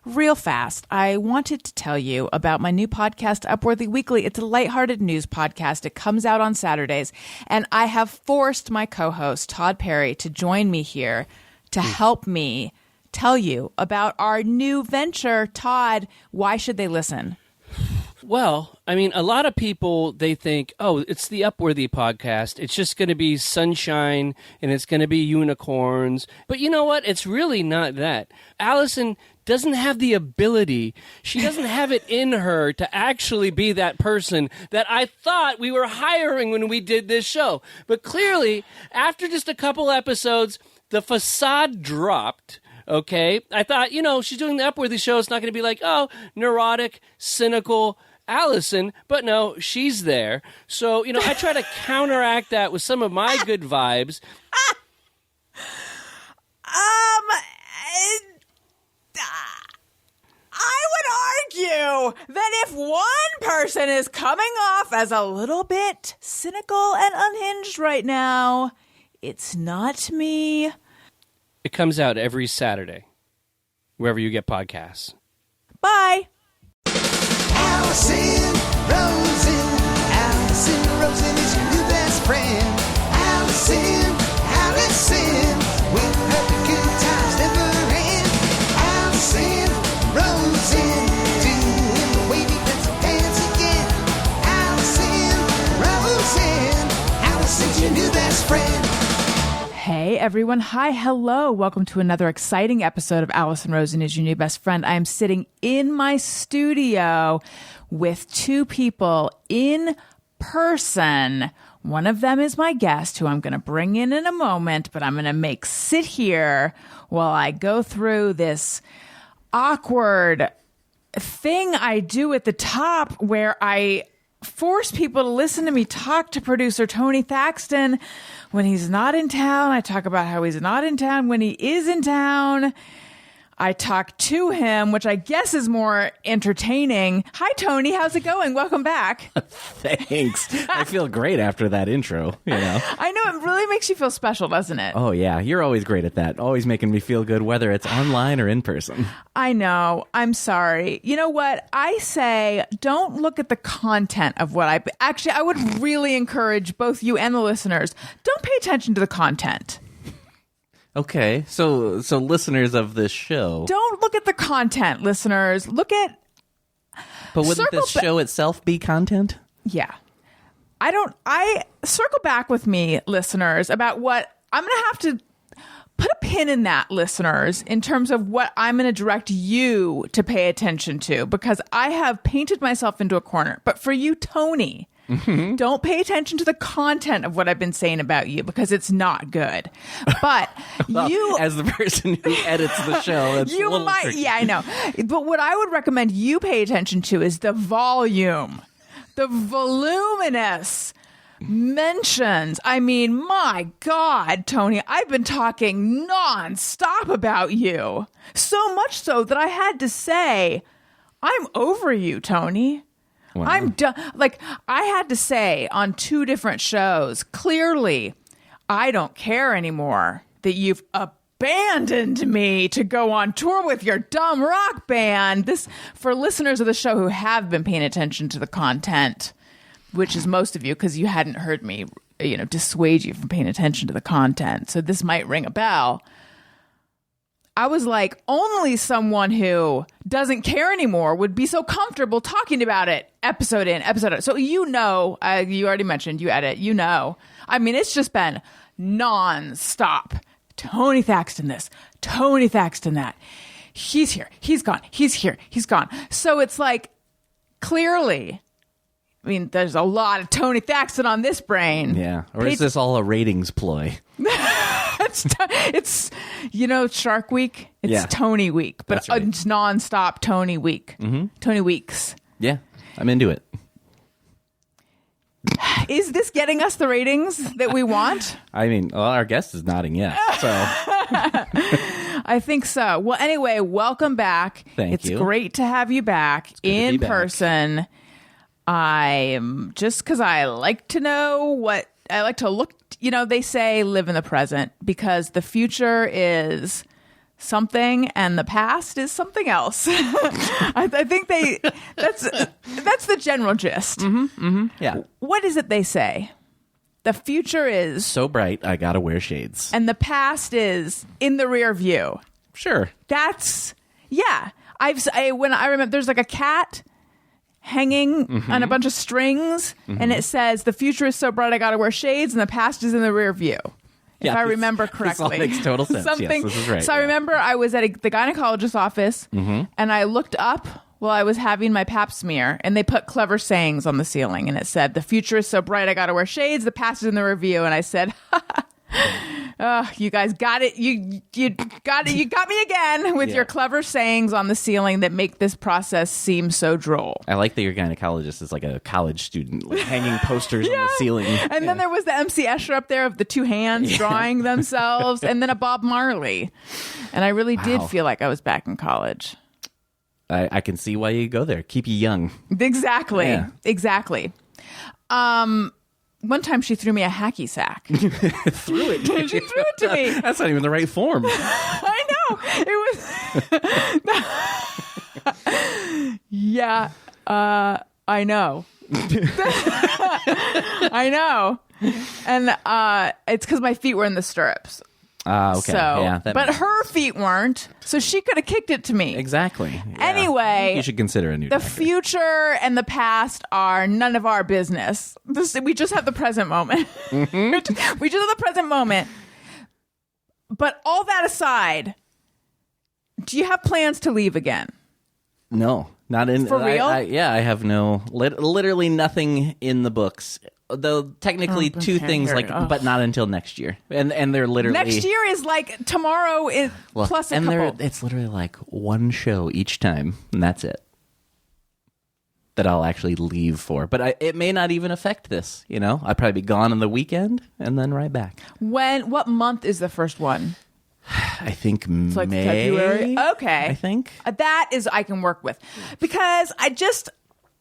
Real fast, I wanted to tell you about my new podcast, Upworthy Weekly. It's a lighthearted news podcast. It comes out on Saturdays, and I have forced my co-host, Todd Perry, to join me here to help me tell you about our new venture. Todd, why should they listen? Well, I mean, a lot of people, they think, oh, it's the Upworthy podcast. It's just going to be sunshine and it's going to be unicorns. But you know what? It's really not that. Allison doesn't have the ability. She doesn't have it in her to actually be that person that I thought we were hiring when we did this show. But clearly, after just a couple episodes, the facade dropped. Okay? I thought, she's doing the Upworthy show. It's not going to be like, oh, neurotic, cynical Allison, but no, she's there. So, I try to counteract that with some of my good vibes. I would argue that if one person is coming off as a little bit cynical and unhinged right now, it's not me. It comes out every Saturday, wherever you get podcasts. Bye. Allison Rosen is your new best friend. Allison, with her the good times never end. Allison Rosen, doing the wavy pencil dance again. Allison's your new best friend. Hey everyone. Hi, hello. Welcome to another exciting episode of Allison Rosen is your new best friend. I am sitting in my studio with two people in person. One of them is my guest, who I'm going to bring in a moment, but I'm going to make sit here while I go through this awkward thing I do at the top where I force people to listen to me talk to producer Tony Thaxton when he's not in town. I talk about how he's not in town when he is in town. I talk to him, which I guess is more entertaining. Hi, Tony. How's it going? Welcome back. Thanks. I feel great after that intro, I know. It really makes you feel special, doesn't it? Oh, yeah. You're always great at that. Always making me feel good, whether it's online or in person. I know. I'm sorry. You know what? I say don't look at the content of what I would really encourage both you and the listeners. Don't pay attention to the content. Okay, so listeners of this show, don't look at the content, listeners. Look at. But wouldn't this show itself be content? Yeah, I circle back with me, listeners, about what I'm going to have to put a pin in that, listeners, in terms of what I'm going to direct you to pay attention to, because I have painted myself into a corner. But for you, Tony. Mm-hmm. Don't pay attention to the content of what I've been saying about you, because it's not good. But well, you, as the person who edits the show, it's you might, tricky. Yeah, I know. But what I would recommend you pay attention to is the volume, the voluminous mentions. I mean, my God, Tony, I've been talking nonstop about you, so much so that I had to say, I'm over you, Tony. Wow. I'm done. Like, I had to say on 2 different shows, clearly, I don't care anymore that you've abandoned me to go on tour with your dumb rock band. This, for listeners of the show who have been paying attention to the content, which is most of you, because you hadn't heard me, dissuade you from paying attention to the content. So this might ring a bell. I was like, only someone who doesn't care anymore would be so comfortable talking about it episode in, episode out. So you already mentioned you edit, I mean, it's just been nonstop. Tony Thaxton this, Tony Thaxton that. He's here, he's gone, he's here, he's gone. So it's like, clearly, I mean, there's a lot of Tony Thaxton on this brain. Yeah. Or is this all a ratings ploy? It's Shark Week. It's Tony Week, but right. It's nonstop Tony Week. Mm-hmm. Tony Weeks. Yeah, I'm into it. Is this getting us the ratings that we want? I mean, well, our guest is nodding yes, so. I think so. Well, anyway, welcome back. Thank you. It's great to have you back in person. I'm just because I like to know what I like to look. They say live in the present, because the future is something and the past is something else. I think that's the general gist. Yeah. What is it they say? The future is So bright, I gotta wear shades. and the past is in the rear view. Sure. That's when I remember there's like a cat hanging on a bunch of strings and it says the future is so bright I gotta wear shades and the past is in the rear view. If I remember correctly. This all makes total sense. Yes, this is right. So I remember I was at the gynecologist's office and I looked up while I was having my pap smear and they put clever sayings on the ceiling and it said, the future is so bright I gotta wear shades, the past is in the review. And I said, oh, you guys got it. You got it. You got me again with your clever sayings on the ceiling that make this process seem so droll. I like that your gynecologist is like a college student, like hanging posters on the ceiling. And then there was the MC Escher up there of the two hands drawing themselves, and then a Bob Marley. And I really did feel like I was back in college. I can see why you go there. Keep you young. Exactly. Yeah. Exactly. One time she threw me a hacky sack. Threw it. She threw it to me. That's not even the right form. I know. It was. Yeah. I know. I know. And it's because my feet were in the stirrups. Okay. So, yeah, but her feet weren't, so she could have kicked it to me. Exactly. Yeah. Anyway, you should consider a new the doctor. future and the past are none of our business. We just have the present moment. We just have the present moment. But all that aside, do you have plans to leave again? No, not in. For real? I have no, literally nothing in the books. Though technically two things, but not until next year, and they're literally next year is like tomorrow is plus a and couple. It's literally like one show each time, and that's it. That I'll actually leave for, but it may not even affect this. You know, I'd probably be gone on the weekend and then right back. What month is the first one? I think It's like May. February. Okay, I think that is I can work with because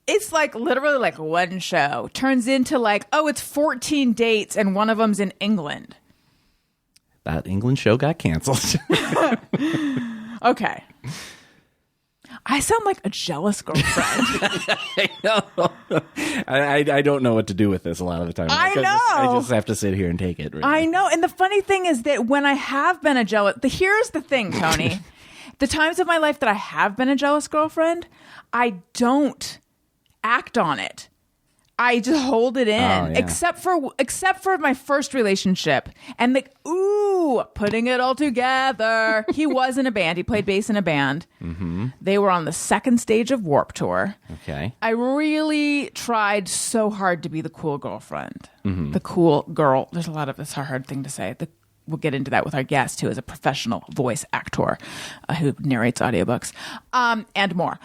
it's like literally like one show turns into like, oh, it's 14 dates and one of them's in England. That England show got canceled. Okay. I sound like a jealous girlfriend. I know. I don't know what to do with this a lot of the time. I know. I just have to sit here and take it. Really. I know. And the funny thing is that when I have been a jealous... Here's the thing, Tony. The times of my life that I have been a jealous girlfriend, I don't act on it. I just hold it in, except for my first relationship and putting it all together. He was in a band. He played bass in a band. Mm-hmm. They were on the second stage of Warped Tour. Okay. I really tried so hard to be the cool girlfriend, the cool girl. There's a lot of it's a hard thing to say. We'll get into that with our guest, who is a professional voice actor who narrates audiobooks and more.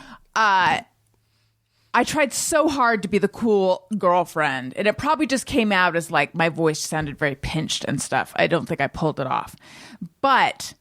I tried so hard to be the cool girlfriend, and it probably just came out as like my voice sounded very pinched and stuff. I don't think I pulled it off. But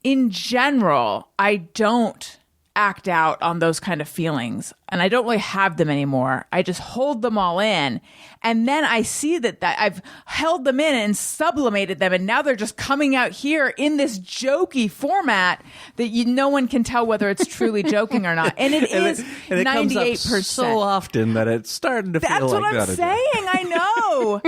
in general, I don't act out on those kind of feelings, and I don't really have them anymore. I just hold them all in, and then I see that I've held them in and sublimated them, and now they're just coming out here in this jokey format that no one can tell whether it's truly joking or not. And it is 98%. So often that it's starting to feel like that. That's what I'm saying. I know.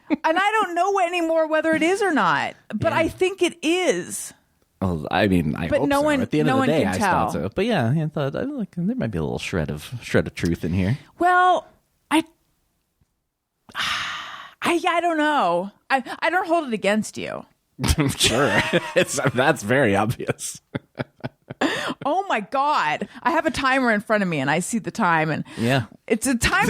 And I don't know anymore whether it is or not, but I think it is. Well, I mean, I but hope no so. one, At the end no of the one day, can I tell. thought so. But yeah, I thought there might be a little shred of truth in here. Well, I don't know. I don't hold it against you. Sure, that's very obvious. Oh my God! I have a timer in front of me, and I see the time, and it's a time.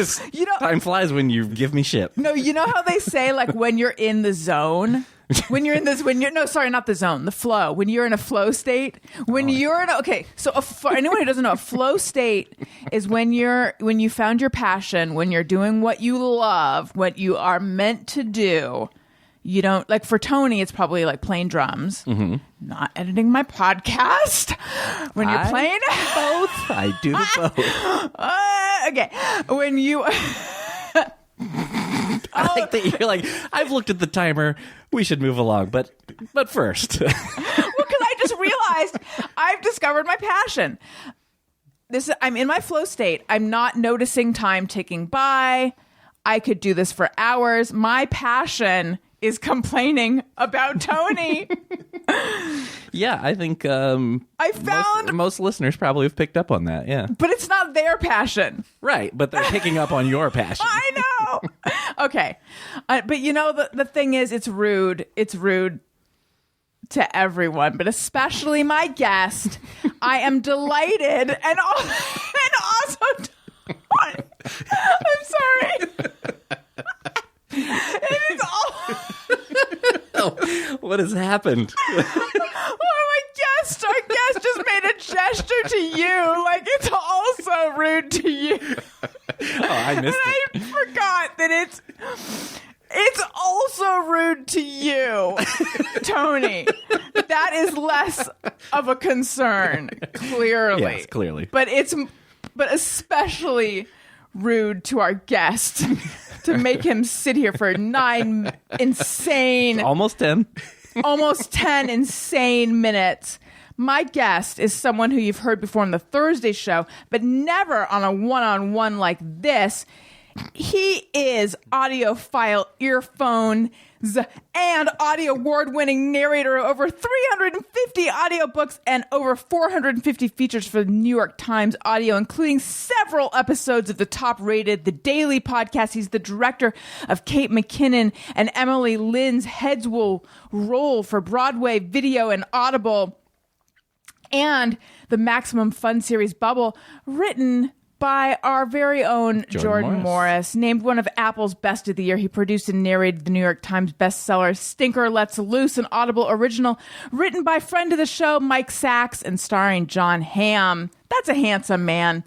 Time flies when you give me shit. No, you know how they say like when you're in the zone. Not the zone, the flow. When you're in a flow state, for anyone who doesn't know, a flow state is when you found your passion, when you're doing what you love, what you are meant to do. You don't like for Tony, it's probably like playing drums, not editing my podcast. When you're playing both, I do both. Okay, when you. I like that you're like, I've looked at the timer. We should move along, but first. Well, because I just realized I've discovered my passion. I'm in my flow state. I'm not noticing time ticking by. I could do this for hours. My passion is complaining about Tony. Yeah, I think I found... most listeners probably have picked up on that, yeah. But it's not their passion. Right, but they're picking up on your passion. I know. Okay. But you know, the thing is, it's rude. It's rude to everyone, but especially my guest. I am delighted and also... I'm sorry. It is all... What has happened? Our guest just made a gesture to you like it's also rude to you. Oh, I missed it. I forgot that it's also rude to you, Tony. That is less of a concern, clearly. Yes, clearly. But especially rude to our guest to make him sit here for 9 insane, Almost 10 insane minutes. My guest is someone who you've heard before on the Thursday show, but never on a one-on-one like this. He is audiophile earphones and audio award-winning narrator of over 350 audiobooks and over 450 features for the New York Times Audio, including several episodes of the top-rated The Daily Podcast. He's the director of Kate McKinnon and Emily Lynn's Heads Will Roll for Broadway, Video, and Audible, and the Maximum Fun series Bubble, written by our very own Jordan Morris. Named one of Apple's Best of the Year. He produced and narrated the New York Times bestseller Stinker Lets Loose, an Audible original written by friend of the show Mike Sachs and starring Jon Hamm. That's a handsome man.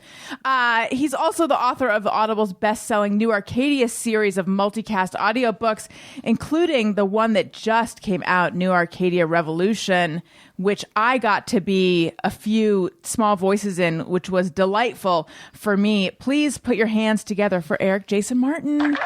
He's also the author of Audible's best-selling New Arcadia series of multicast audiobooks, including the one that just came out, New Arcadia Revolution, which I got to be a few small voices in, which was delightful for me. Please put your hands together for Eric Jason Martin.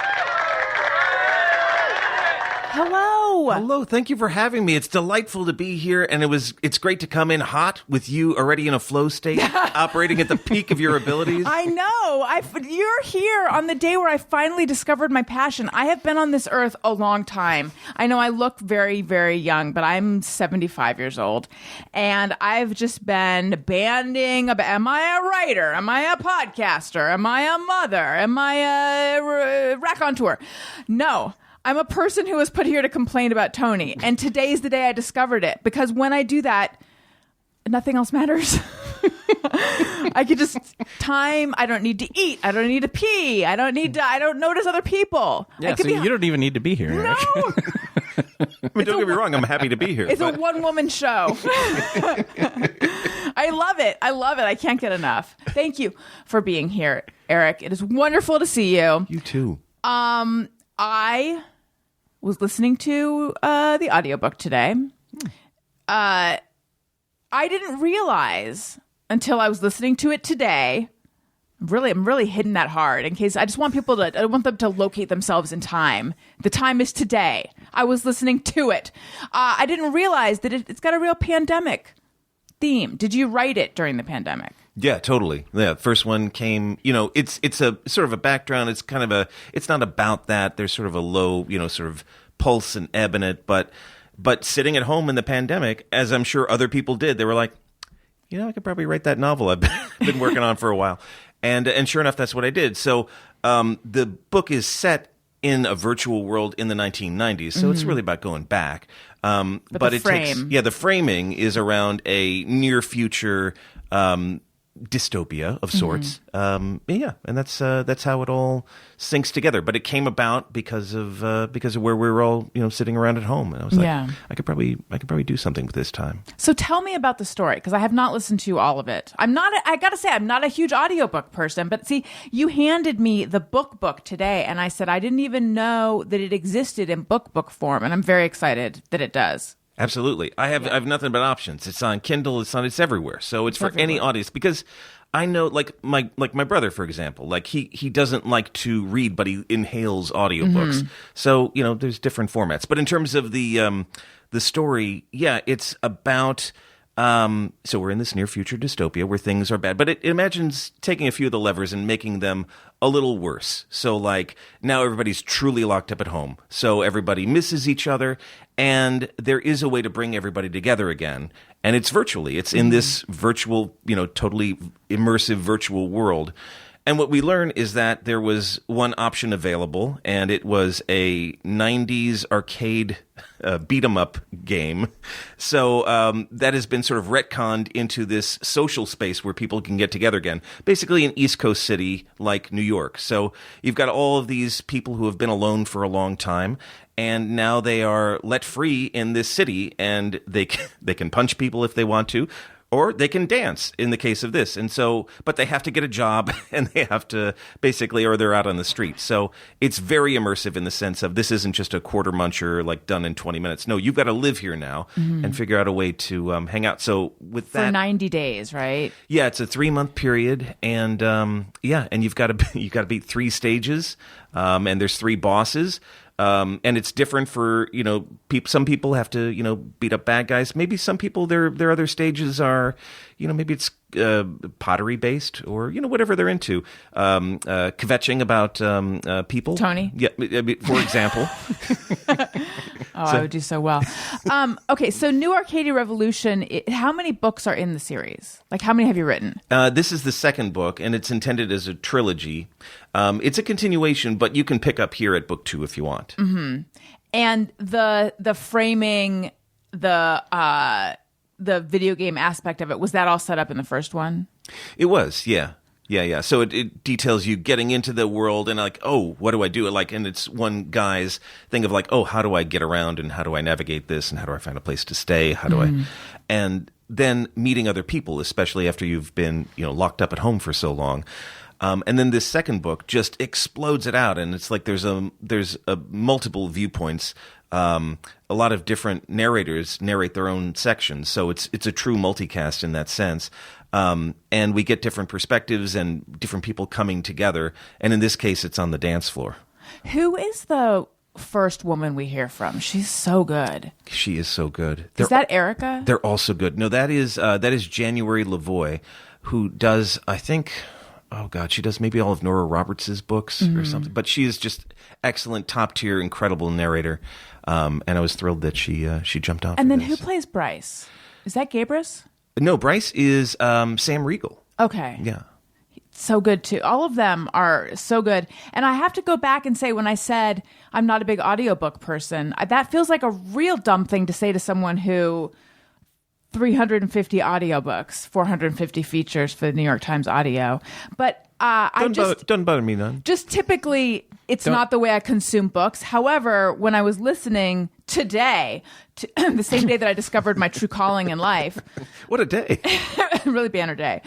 Hello. Hello. Thank you for having me. It's delightful to be here, and it's great to come in hot with you already in a flow state, operating at the peak of your abilities. I know. You're here on the day where I finally discovered my passion. I have been on this earth a long time. I know I look very, very young, but I'm 75 years old, and I've just been banding about, am I a writer? Am I a podcaster? Am I a mother? Am I a raconteur? No. I'm a person who was put here to complain about Tony, and today's the day I discovered it, because when I do that, nothing else matters. I could just I don't need to eat. I don't need to pee. I don't notice other people. Yeah, so you don't even need to be here, Eric. No. I mean, don't get me wrong. I'm happy to be here. It's a one-woman show. I love it. I can't get enough. Thank you for being here, Eric. It is wonderful to see you. You too. I was listening to the audiobook today. I didn't realize until I was listening to it today. I'm really hitting that hard in case I just want I want them to locate themselves in time. The time is today. I was listening to it. I didn't realize that it's got a real pandemic theme. Did you write it during the pandemic? Yeah, totally. Yeah, first one came, it's a sort of a background. It's kind of it's not about that. There's sort of a low, sort of pulse and ebb in it. But sitting at home in the pandemic, as I'm sure other people did, they were like, I could probably write that novel I've been working on for a while. And sure enough, that's what I did. So the book is set in a virtual world in the 1990s. So it's really about going back. But the framing is around a near future dystopia of sorts. And that's how it all syncs together. But it came about because of where we were all sitting around at home, and I was like, I could probably do something with this time. So tell me about the story, because I have not listened to all of it. I gotta say, I'm not a huge audiobook person, but see, you handed me the book today, and I said I didn't even know that it existed in book form, and I'm very excited that it does. Absolutely. I have nothing but options. It's on Kindle, it's everywhere. So it's for any audience, because I know like my brother, for example, like he doesn't like to read, but he inhales audiobooks. So, there's different formats. But in terms of the story, it's about So we're in this near future dystopia where things are bad, but it imagines taking a few of the levers and making them a little worse. So like now everybody's truly locked up at home. So everybody misses each other, and there is a way to bring everybody together again. And it's virtually. It's in this virtual, totally immersive virtual world. And what we learn is that there was one option available, and it was a 90s arcade beat-em-up game. So that has been sort of retconned into this social space where people can get together again, basically an East Coast city like New York. So you've got all of these people who have been alone for a long time, and now they are let free in this city, and they can punch people if they want to. Or they can dance in the case of this. And so, but they have to get a job and they have to basically, or they're out on the street. So it's very immersive in the sense of this isn't just a quarter muncher like done in 20 minutes. No, you've got to live here now and figure out a way to hang out. So with that. For 90 days, right? Yeah, it's a 3-month period. And and you've got to beat 3 stages. And there's 3 bosses. And it's different for, some people have to, beat up bad guys. Maybe some people, their other stages are, maybe it's pottery based or, whatever they're into. Kvetching about people. Tony? Yeah, for example. I would do so well. Okay, so New Arcadia Revolution, how many books are in the series? Like, how many have you written? This is the second book, and it's intended as a trilogy. It's a continuation, but you can pick up here at book 2 if you want. Mm-hmm. And the framing, the video game aspect of it, was that all set up in the first one? It was, yeah. Yeah. So it details you getting into the world and like, oh, what do I do? And it's one guy's thing of like, oh, how do I get around and how do I navigate this and how do I find a place to stay? How do I, and then meeting other people, especially after you've been, locked up at home for so long. And then this second book just explodes it out, and it's like there's a multiple viewpoints. A lot of different narrators narrate their own sections, so it's a true multicast in that sense. And we get different perspectives and different people coming together. And in this case, it's on the dance floor. Who is the first woman we hear from? She's so good. She is so good. Is that Erica? They're also good. No, that is January Lavoie, who does, I think. Oh, God, she does maybe all of Nora Roberts' books or something. But she is just excellent, top-tier, incredible narrator. And I was thrilled that she jumped on. And then who plays Bryce? Is that Gabrus? No, Bryce is Sam Riegel. Okay. Yeah. So good, too. All of them are so good. And I have to go back and say, when I said I'm not a big audiobook person, that feels like a real dumb thing to say to someone who... 350 audiobooks, 450 features for the New York Times Audio. But doesn't bother me none. Just typically, it's not the way I consume books. However, when I was listening today, the same day that I discovered my true calling in life. What a day. Really banner day.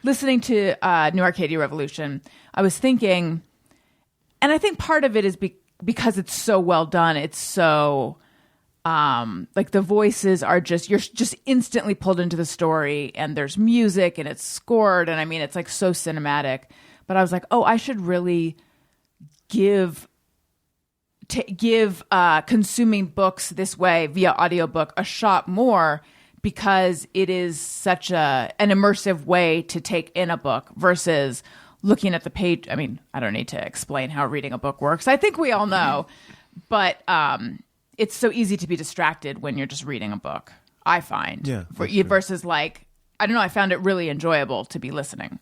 Listening to New Arcadia Revolution, I was thinking, and I think part of it is because it's so well done. It's so... like the voices are you're just instantly pulled into the story, and there's music and it's scored, and I mean, it's like so cinematic. But I was like, oh, I should really give consuming books this way via audiobook a shot more, because it is such an immersive way to take in a book versus looking at the page. I mean, I don't need to explain how reading a book works. I think we all know, but it's so easy to be distracted when you're just reading a book, I find. Yeah. Versus like, I don't know, I found it really enjoyable to be listening.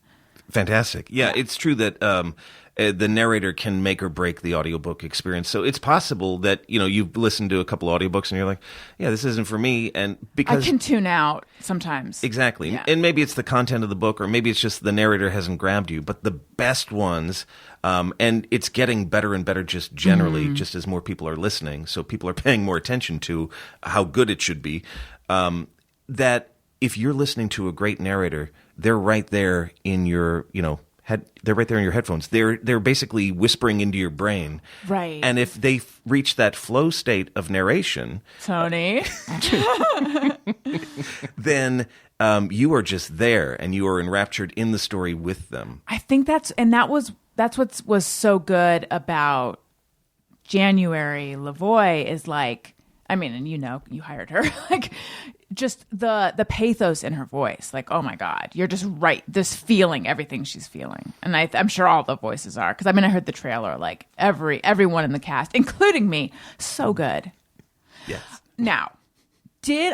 Fantastic. Yeah, it's true that the narrator can make or break the audiobook experience. So it's possible that, you've listened to a couple audiobooks and you're like, yeah, this isn't for me. And because I can tune out sometimes. Exactly. Yeah. And maybe it's the content of the book, or maybe it's just the narrator hasn't grabbed you. But the best ones, and it's getting better and better just generally, just as more people are listening. So people are paying more attention to how good it should be. That if you're listening to a great narrator, they're right there in your, they're right there in your headphones. They're basically whispering into your brain. Right. And if they reach that flow state of narration, Tony, then you are just there and you are enraptured in the story with them. I think that's what was so good about January Lavoie is like, I mean, and you hired her. Like, just the pathos in her voice. Like, oh my God, you're just right. This feeling everything she's feeling, and I'm sure all the voices are, because I mean, I heard the trailer. Like everyone in the cast, including me, so good. Yes. Now,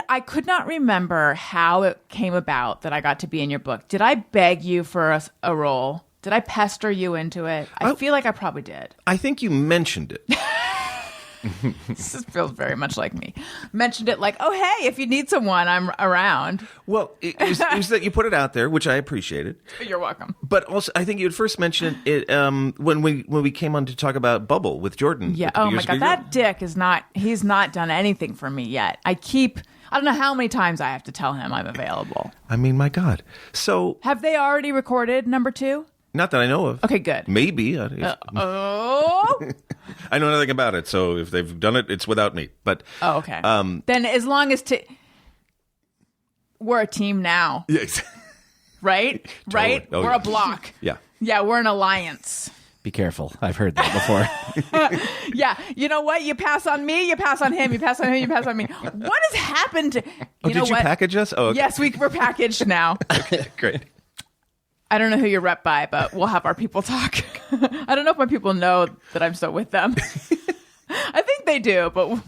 I could not remember how it came about that I got to be in your book. Did I beg you for a role? Did I pester you into it? I feel like I probably did. I think you mentioned it. This feels very much like me. Mentioned it like, oh, hey, if you need someone, I'm around. Well, it was that you put it out there, which I appreciated. You're welcome. But also, I think you had first mentioned it when we came on to talk about Bubble with Jordan. Yeah. Oh my God, that dick he's not done anything for me yet. I don't know how many times I have to tell him I'm available. I mean, my God. So have they already recorded number 2? Not that I know of. Okay, good. Maybe. Oh. I know nothing about it, so if they've done it, it's without me. But okay. Then as long as we're a team now. Yes. Right? Totally. Right? Oh, we're yeah. a block. Yeah. Yeah, we're an alliance. Be careful. I've heard that before. Yeah. You know what? You pass on me, you pass on him, you pass on him, you pass on me. What has happened to Did you package us? Oh, okay. Yes, we're packaged now. Okay, great. I don't know who you're rep by, but we'll have our people talk. I don't know if my people know that I'm still with them. I think they do, but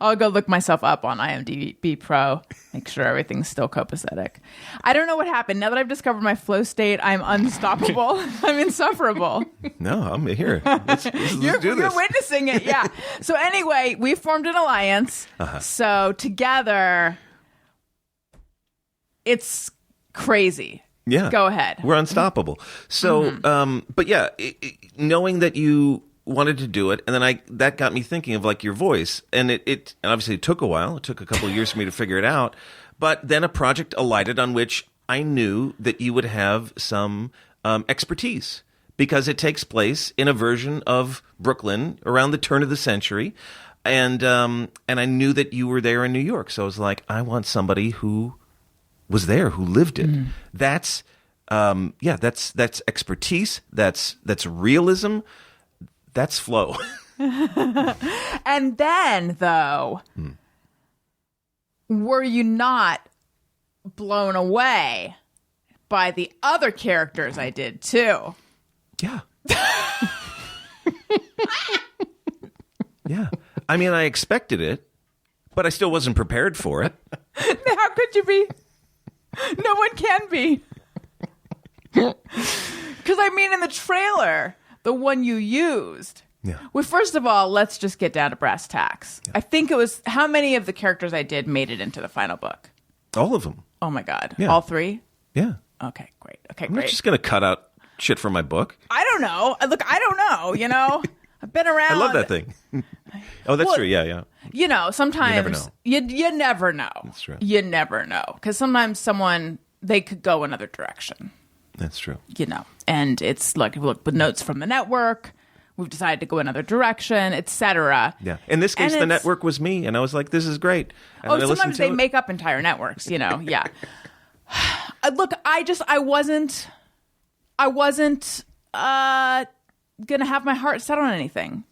I'll go look myself up on IMDb Pro, make sure everything's still copacetic. I don't know what happened. Now that I've discovered my flow state, I'm unstoppable. I'm insufferable. No, I'm here. Let's do this. You're witnessing it, yeah. So anyway, we formed an alliance. So together, it's crazy. Yeah. Go ahead. We're unstoppable. So, but yeah, knowing that you wanted to do it, and then that got me thinking of like your voice, and it obviously it took a while. It took a couple of years for me to figure it out, but then a project alighted on which I knew that you would have some expertise, because it takes place in a version of Brooklyn around the turn of the century, and I knew that you were there in New York, so I was like, I want somebody who was there, who lived it. That's expertise. That's realism. That's flow. And then, though, were you not blown away by the other characters I did too? Yeah. Yeah. I mean, I expected it, but I still wasn't prepared for it. How could you be? No one can be. Because, I mean, in the trailer, the one you used. Yeah. Well, first of all, let's just get down to brass tacks. Yeah. I think it was, how many of the characters I did made it into the final book? All of them. Oh, my God. Yeah. All 3? Yeah. Okay, great. I'm not just going to cut out shit from my book. I don't know. Look, I don't know, you know? I've been around. I love that thing. Oh, that's true. Yeah. You know, sometimes you never know. That's true. You never know. Because sometimes they could go another direction. That's true. You know, and it's like, look, with notes from the network, we've decided to go another direction, etc. Yeah. In this case, the network was me, and I was like, this is great. And sometimes they make up entire networks, you know. Yeah. Look, I wasn't gonna have my heart set on anything.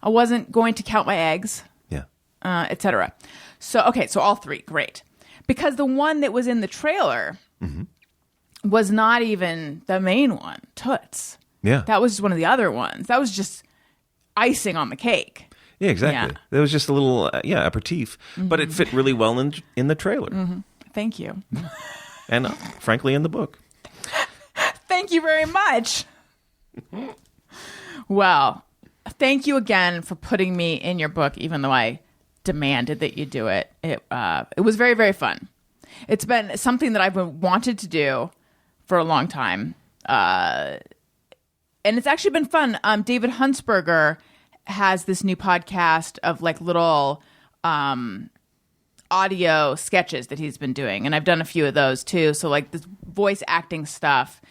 I wasn't going to count my eggs. Yeah. Etc. So, okay, so all 3, great. Because the one that was in the trailer was not even the main one, Toots. Yeah. That was just one of the other ones. That was just icing on the cake. Yeah, exactly. Yeah. There was just a little, aperitif, but it fit really well in the trailer. Thank you. And frankly, in the book. Thank you very much. Well, thank you again for putting me in your book, even though I demanded that you do it. It was very, very fun. It's been something that I've wanted to do for a long time. And it's actually been fun. David Huntsberger has this new podcast of like little audio sketches that he's been doing. And I've done a few of those too. So like this voice acting stuff,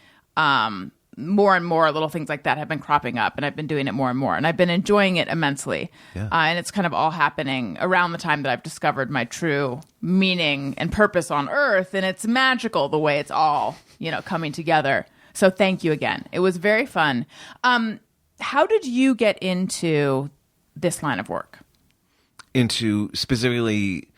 more and more little things like that have been cropping up, and I've been doing it more and more, and I've been enjoying it immensely. Yeah. And it's kind of all happening around the time that I've discovered my true meaning and purpose on Earth, and it's magical the way it's all, coming together. So thank you again. It was very fun. How did you get into this line of work? specifically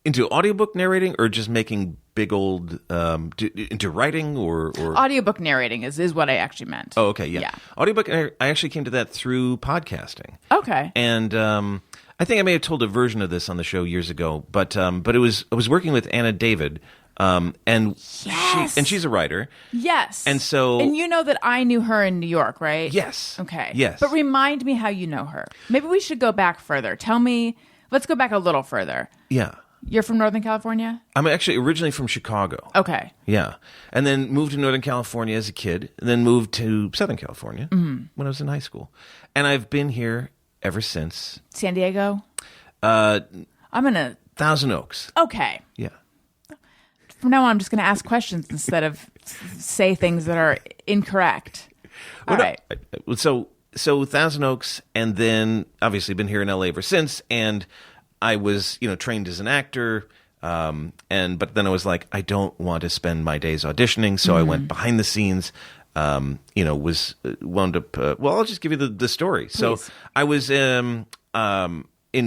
into audiobook narrating, or just making big old into writing, or Audiobook narrating is what I actually meant. Oh, okay, yeah. Audiobook. I actually came to that through podcasting. Okay. And I think I may have told a version of this on the show years ago, but I was working with Anna David, and she's a writer. Yes. And so, and you know that I knew her in New York, right? Yes. Okay. Yes. But remind me how you know her. Maybe we should go back further. Tell me. Let's go back a little further. Yeah. You're from Northern California? I'm actually originally from Chicago. Okay. Yeah. And then moved to Northern California as a kid, and then moved to Southern California when I was in high school. And I've been here ever since. San Diego? I'm going to... Thousand Oaks. Okay. Yeah. From now on, I'm just going to ask questions instead of say things that are incorrect. All right. So Thousand Oaks, and then obviously been here in LA ever since, and I was, trained as an actor, but then I was like, I don't want to spend my days auditioning, so I went behind the scenes. Wound up. Well, I'll just give you the story. Please. So I was in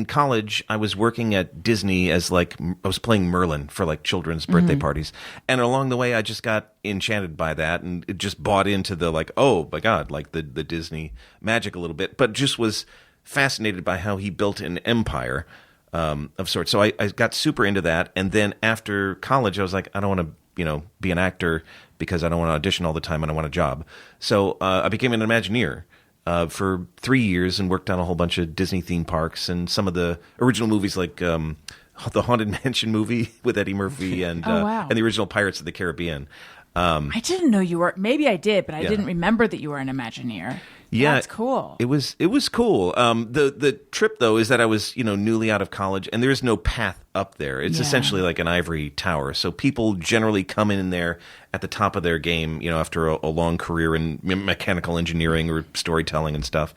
college. I was working at Disney as I was playing Merlin for children's birthday parties, and along the way, I just got enchanted by that, and it just bought into the oh my god, the Disney magic a little bit, but just was fascinated by how he built an empire. Of sorts. So I got super into that. And then after college, I was like, I don't want to, be an actor because I don't want to audition all the time and I want a job. So I became an Imagineer for 3 years and worked on a whole bunch of Disney theme parks and some of the original movies like the Haunted Mansion movie with Eddie Murphy and wow. and the original Pirates of the Caribbean. I didn't know you were. Maybe I did, but I didn't remember that you were an Imagineer. Yeah, that's cool. It was cool. The trip though is that I was newly out of college, and there's no path up there. It's essentially like an ivory tower. So people generally come in there at the top of their game, after a long career in mechanical engineering or storytelling and stuff.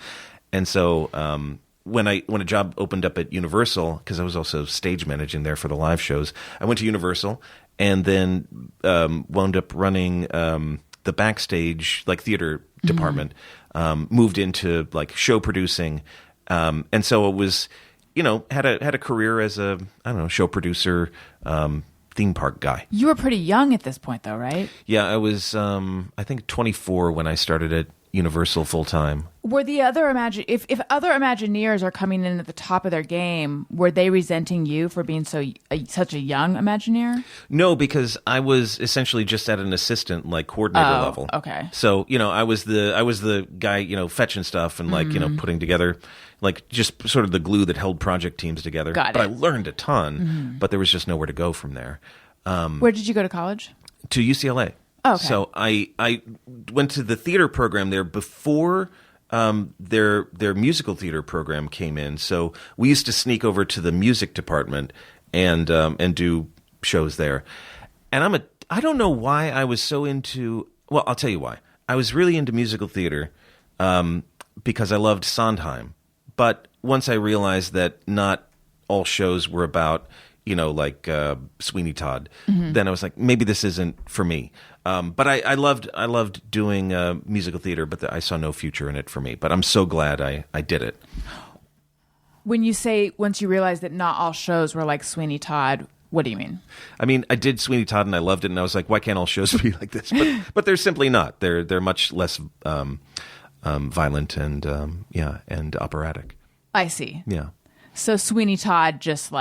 And so when a job opened up at Universal, because I was also stage managing there for the live shows, I went to Universal. And then wound up running the backstage, theater department. Moved into show producing, and so it was, had a career as a show producer, theme park guy. You were pretty young at this point, though, right? Yeah, I was I think 24 when I started at Universal full time. Were the other if other Imagineers are coming in at the top of their game, were they resenting you for being such a young Imagineer? No, because I was essentially just at an assistant coordinator level. Okay. So I was the guy fetching stuff and putting together just sort of the glue that held project teams together. Got it. But I learned a ton, but there was just nowhere to go from there. Where did you go to college? To UCLA. Oh, okay. So I went to the theater program there before their musical theater program came in. So we used to sneak over to the music department and do shows there. And I don't know why I was so into. Well, I'll tell you why. I was really into musical theater because I loved Sondheim. But once I realized that not all shows were about Sweeney Todd, then I was like, maybe this isn't for me. But I loved doing musical theater, but I saw no future in it for me. But I'm so glad I did it. When you say once you realized that not all shows were like Sweeney Todd, what do you mean? I mean, I did Sweeney Todd and I loved it, and I was like, why can't all shows be like this? But they're simply not. They're much less violent and operatic. I see. Yeah. So Sweeney Todd just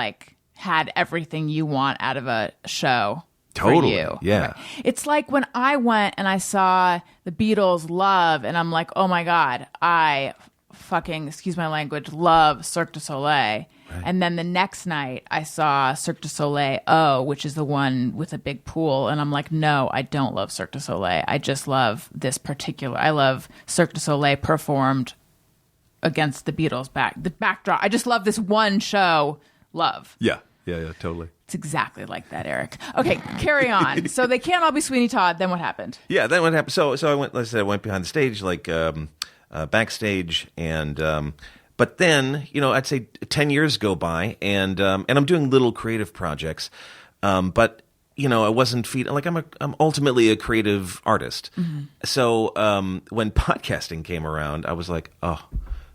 had everything you want out of a show. Totally. For you. Yeah. Right. It's like when I went and I saw the Beatles Love, and I'm like, oh my God, I fucking, excuse my language, love Cirque du Soleil. Right. And then the next night I saw Cirque du Soleil Oh, which is the one with a big pool. And I'm like, no, I don't love Cirque du Soleil. I just love this particular. I love Cirque du Soleil performed against the Beatles the backdrop. I just love this one show, Love. Yeah, totally. It's exactly like that, Eric. Okay, carry on. So they can't all be Sweeney Todd. Then what happened? Yeah, then what happened? So I went. Like I said, I went behind the stage, backstage, and but then I'd say 10 years go by, and I'm doing little creative projects, but I wasn't I'm ultimately a creative artist. Mm-hmm. So when podcasting came around, I was like, oh,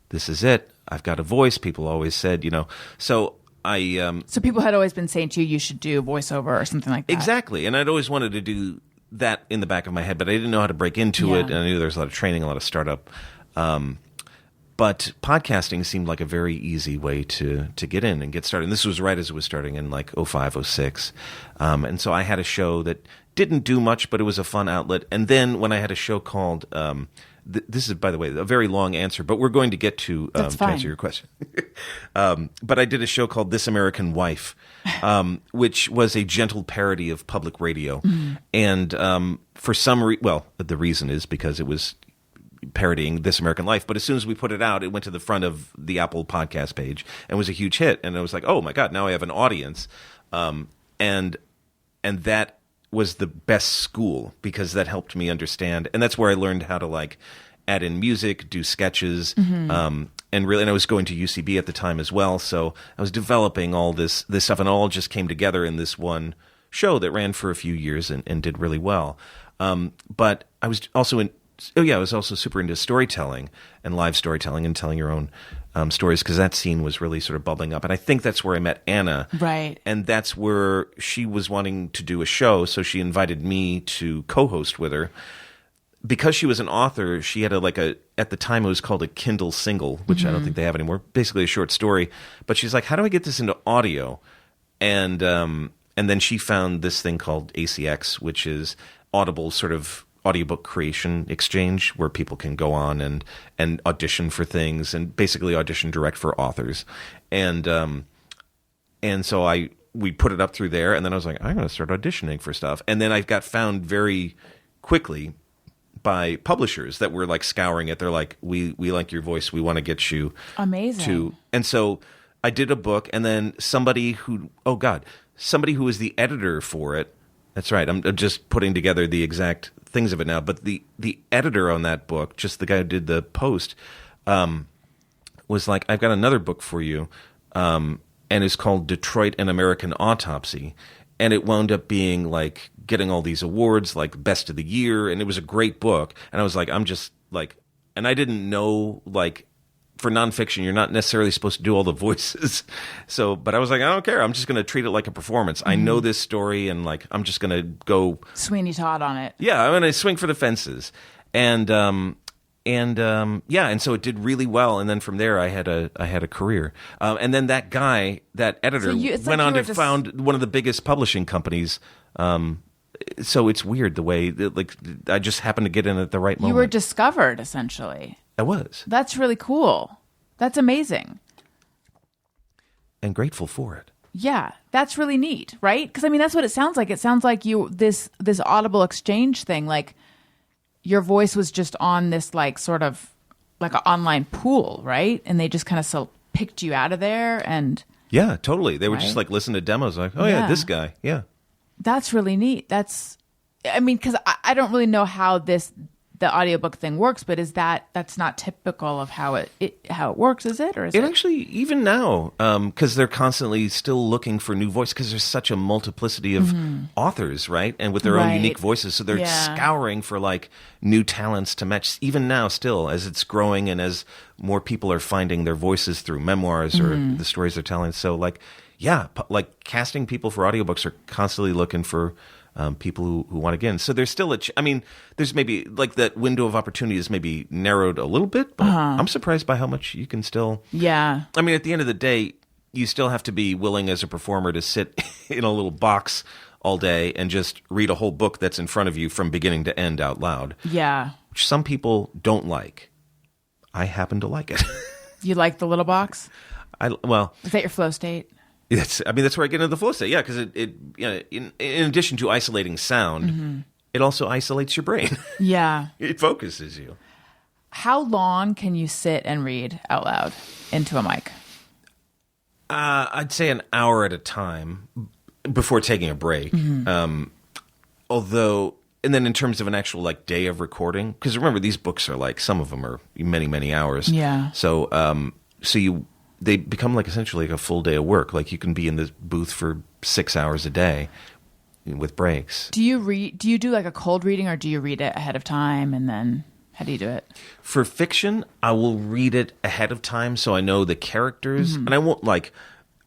this is it. I've got a voice. People always said, so So people had always been saying to you, you should do voiceover or something like that. Exactly. And I'd always wanted to do that in the back of my head, but I didn't know how to break into it. And I knew there was a lot of training, a lot of startup. But podcasting seemed like a very easy way to get in and get started. And this was right as it was starting in like 05, 06. And so I had a show that didn't do much, but it was a fun outlet. And then when I had a show called, this is, by the way, a very long answer, but we're going to get to answer your question. But I did a show called This American Wife, which was a gentle parody of public radio. And for some the reason is because it was parodying This American Life. But as soon as we put it out, it went to the front of the Apple podcast page and was a huge hit. And I was like, oh my God, now I have an audience. And that was the best school because that helped me understand. And that's where I learned how to like add in music, do sketches, and I was going to UCB at the time as well. So I was developing all this stuff, and it all just came together in this one show that ran for a few years and did really well. But I was also I was also super into storytelling and live storytelling and telling your own stories because that scene was really sort of bubbling up. And I think that's where I met Anna. Right. And that's where she was wanting to do a show, so she invited me to co-host with her. Because she was an author, she had at the time it was called a Kindle single, which I don't think they have anymore, basically a short story. But she's like, how do I get this into audio? And then she found this thing called ACX, which is Audible sort of audiobook creation exchange where people can go on and audition for things and basically audition direct for authors. And so we put it up through there, and then I was like, I'm going to start auditioning for stuff. And then I got found very quickly by publishers that were like scouring it. They're like, we like your voice. We want to get you amazing. And so I did a book, and then somebody who was the editor for it. That's right. I'm just putting together the exact things of it now. But the editor on that book, just the guy who did the post, was like, I've got another book for you. And it's called Detroit: An American Autopsy. And it wound up being like getting all these awards, like Best of the Year. And it was a great book. And I was like, and I didn't know, like, for nonfiction, you're not necessarily supposed to do all the voices. But I was like, I don't care. I'm just going to treat it like a performance. I know this story, and like, I'm just going to go Sweeney Todd on it. Yeah, I'm going to swing for the fences. And so it did really well. And then from there, I had a career. And then that guy, that editor, went on to found one of the biggest publishing companies. So it's weird the way that, I just happened to get in at the right moment. You were discovered, essentially. I was. That's really cool. That's amazing. And grateful for it. Yeah, that's really neat, right? Because I mean, that's what it sounds like. It sounds like this Audible exchange thing, like your voice was just on this sort of like an online pool, right? And they just kind of picked you out of there, and yeah, totally. They would just listen to demos, like, oh yeah, this guy, yeah. That's really neat. Because I don't really know how the audiobook thing works, but that's not typical of how it works, is it? Or is it actually, even now, because they're constantly still looking for new voices, because there's such a multiplicity of authors, right? And with their own unique voices. So they're scouring for new talents to match, even now still, as it's growing and as more people are finding their voices through memoirs or the stories they're telling. So casting people for audiobooks are constantly looking for people who want to get in. So there's still there's maybe that window of opportunity is maybe narrowed a little bit, but I'm surprised by how much you can still. Yeah. I mean, at the end of the day, you still have to be willing as a performer to sit in a little box all day and just read a whole book that's in front of you from beginning to end out loud. Yeah. Which some people don't like. I happen to like it. You like the little box? Is that your flow state? That's where I get into the flow state. Yeah, because in addition to isolating sound, it also isolates your brain. Yeah. It focuses you. How long can you sit and read out loud into a mic? I'd say an hour at a time before taking a break. Although, and then in terms of an actual day of recording, because remember, these books are some of them are many, many hours. Yeah. So, they become essentially a full day of work. You can be in the booth for 6 hours a day with breaks. Do you do a cold reading, or do you read it ahead of time and then how do you do it? For fiction, I will read it ahead of time so I know the characters, and I won't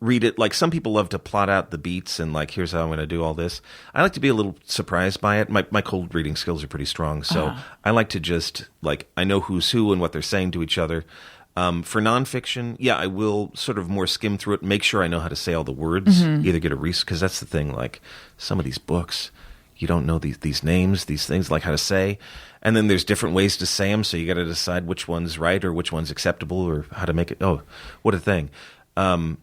read it like some people love to plot out the beats and like, here's how I'm going to do all this. I like to be a little surprised by it. My cold reading skills are pretty strong, so I like to just like, I know who's who and what they're saying to each other. For nonfiction, yeah, I will sort of more skim through it, make sure I know how to say all the words, either get a because that's the thing, like some of these books, you don't know these names, these things, like how to say, and then there's different ways to say them, so you got to decide which one's right or which one's acceptable or how to make it. Oh, what a thing. I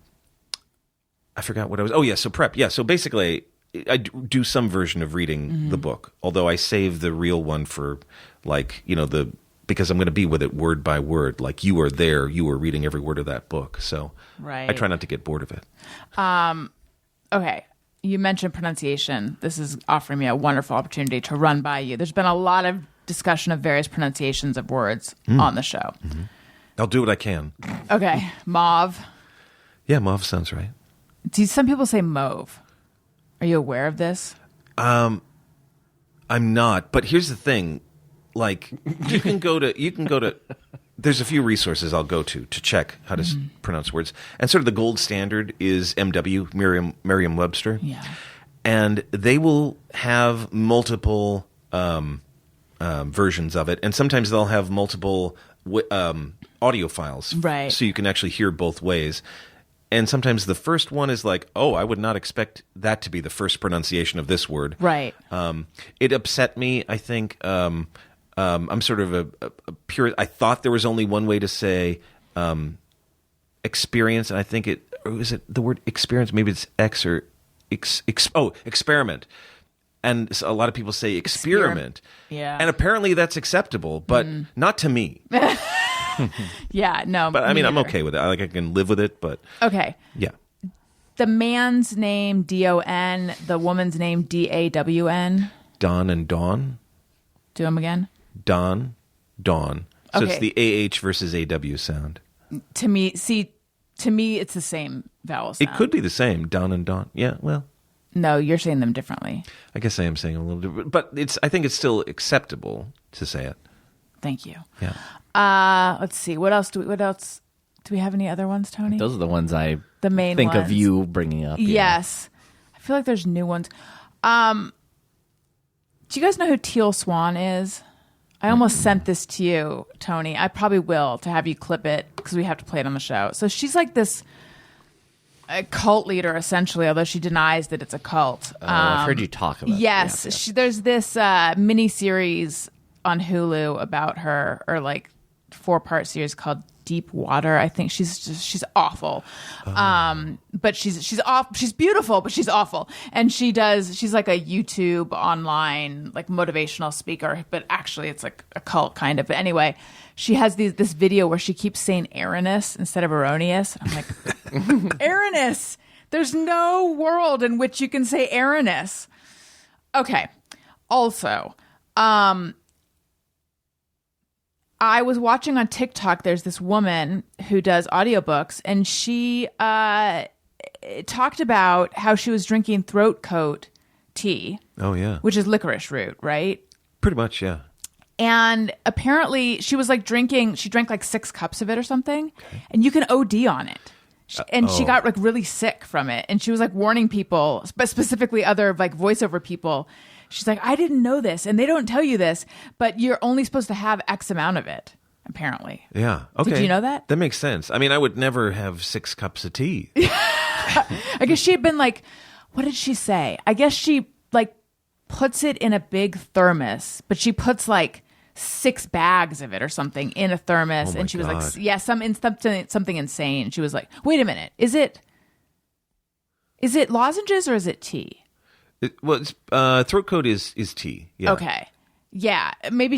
forgot what I was. Oh, yeah, so prep. Yeah, so basically, I do some version of reading the book, although I save the real one for, like, because I'm going to be with it word by word. Like, you are there, you are reading every word of that book. So I try not to get bored of it. Okay. You mentioned pronunciation. This is offering me a wonderful opportunity to run by you. There's been a lot of discussion of various pronunciations of words on the show. I'll do what I can. Okay. Mauve. Yeah, mauve sounds right. Some people say mauve. Are you aware of this? I'm not, but here's the thing. Like, you can go to there's a few resources I'll go to check how to pronounce words. And sort of the gold standard is MW, Merriam-Webster. Yeah. And they will have multiple versions of it. And sometimes they'll have multiple audio files. Right. So you can actually hear both ways. And sometimes the first one is like, oh, I would not expect that to be the first pronunciation of this word. Right. It upset me, I think. I'm sort of a pure. I thought there was only one way to say experience, and I think is it the word experience? Maybe it's X or experiment. And so a lot of people say experiment. Yeah. And apparently that's acceptable, but not to me. Yeah, no. But I mean, I'm neither. okay with it. I can live with it, but Okay. yeah. The man's name D-O-N, the woman's name D-A-W-N. Don and Dawn. Do them again. Dawn. So Okay. it's the AH versus AW sound. To me, it's the same vowel sound. It could be the same, Don and Dawn. Yeah, well, No, you're saying them differently. I guess I am saying a little different, but I think it's still acceptable to say it. Thank you. Yeah. Let's see. What else do we have any other ones, Tony? Those are the ones I The main think ones. of you bringing up. Yes. I feel like there's new ones. Do you guys know who Teal Swan is? I almost sent this to you, Tony. I probably will, to have you clip it because we have to play it on the show. So she's like this a cult leader, essentially, although she denies that it's a cult. I've heard you talk about it. Yes. Yeah. There's this mini-series on Hulu about her, or like 4-part series called Deep Water. I think she's awful. But she's beautiful, but she's awful. And she's like a YouTube online like motivational speaker, but actually it's like a cult kind of. But anyway, she has this video where she keeps saying erroneous instead of erroneous. I'm like, erroneous. There's no world in which you can say erroneous. Okay. Also, I was watching on TikTok, there's this woman who does audiobooks, and she talked about how she was drinking throat coat tea, Oh, yeah. which is licorice root, right? Pretty much, yeah. And apparently she was like she drank like 6 cups of it or something, and you can OD on it. And she got like really sick from it. And she was like warning people, but specifically other like voiceover people. She's like, I didn't know this. And they don't tell you this, but you're only supposed to have X amount of it, apparently. Yeah. Okay. Did you know that? That makes sense. I mean, I would never have 6 cups of tea. I guess she had been like, what did she say? I guess she like puts it in a big thermos, but she puts like 6 bags of it or something in a thermos. Oh my And she was God. like, yeah, something insane. She was like, wait a minute. Is it lozenges or is it tea? Throat coat is tea. Yeah. Okay. Yeah. Maybe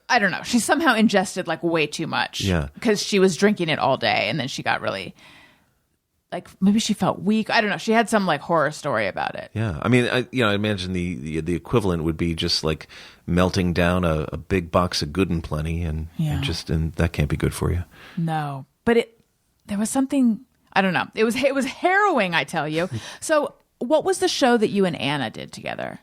I don't know. She somehow ingested like way too much. Yeah. Because she was drinking it all day and then she got really like, maybe she felt weak. I don't know. She had some like horror story about it. Yeah. I mean, I imagine the equivalent would be just like melting down a big box of Good and Plenty and that can't be good for you. No. But there was something, I don't know. It was harrowing, I tell you. So what was the show that you and Anna did together?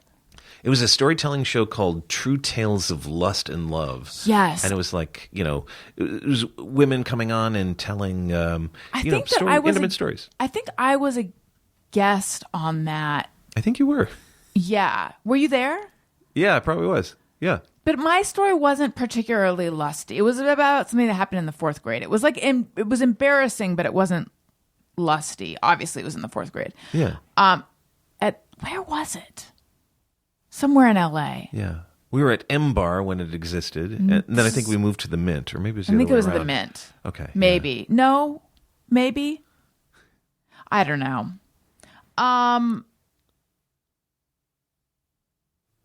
It was a storytelling show called True Tales of Lust and Love. Yes. And it was like, it was women coming on and telling, intimate stories. I think I was a guest on that. I think you were. Yeah. Were you there? Yeah, I probably was. Yeah. But my story wasn't particularly lusty. It was about something that happened in the 4th grade. It was like, it was embarrassing, but it wasn't lusty. Obviously, it was in the 4th grade. Yeah. Where was it? Somewhere in LA. Yeah. We were at M Bar when it existed, and then I think we moved to the Mint, or maybe it was the I think other it was way at the around. Mint. Okay. Maybe. Yeah. No. Maybe. I don't know.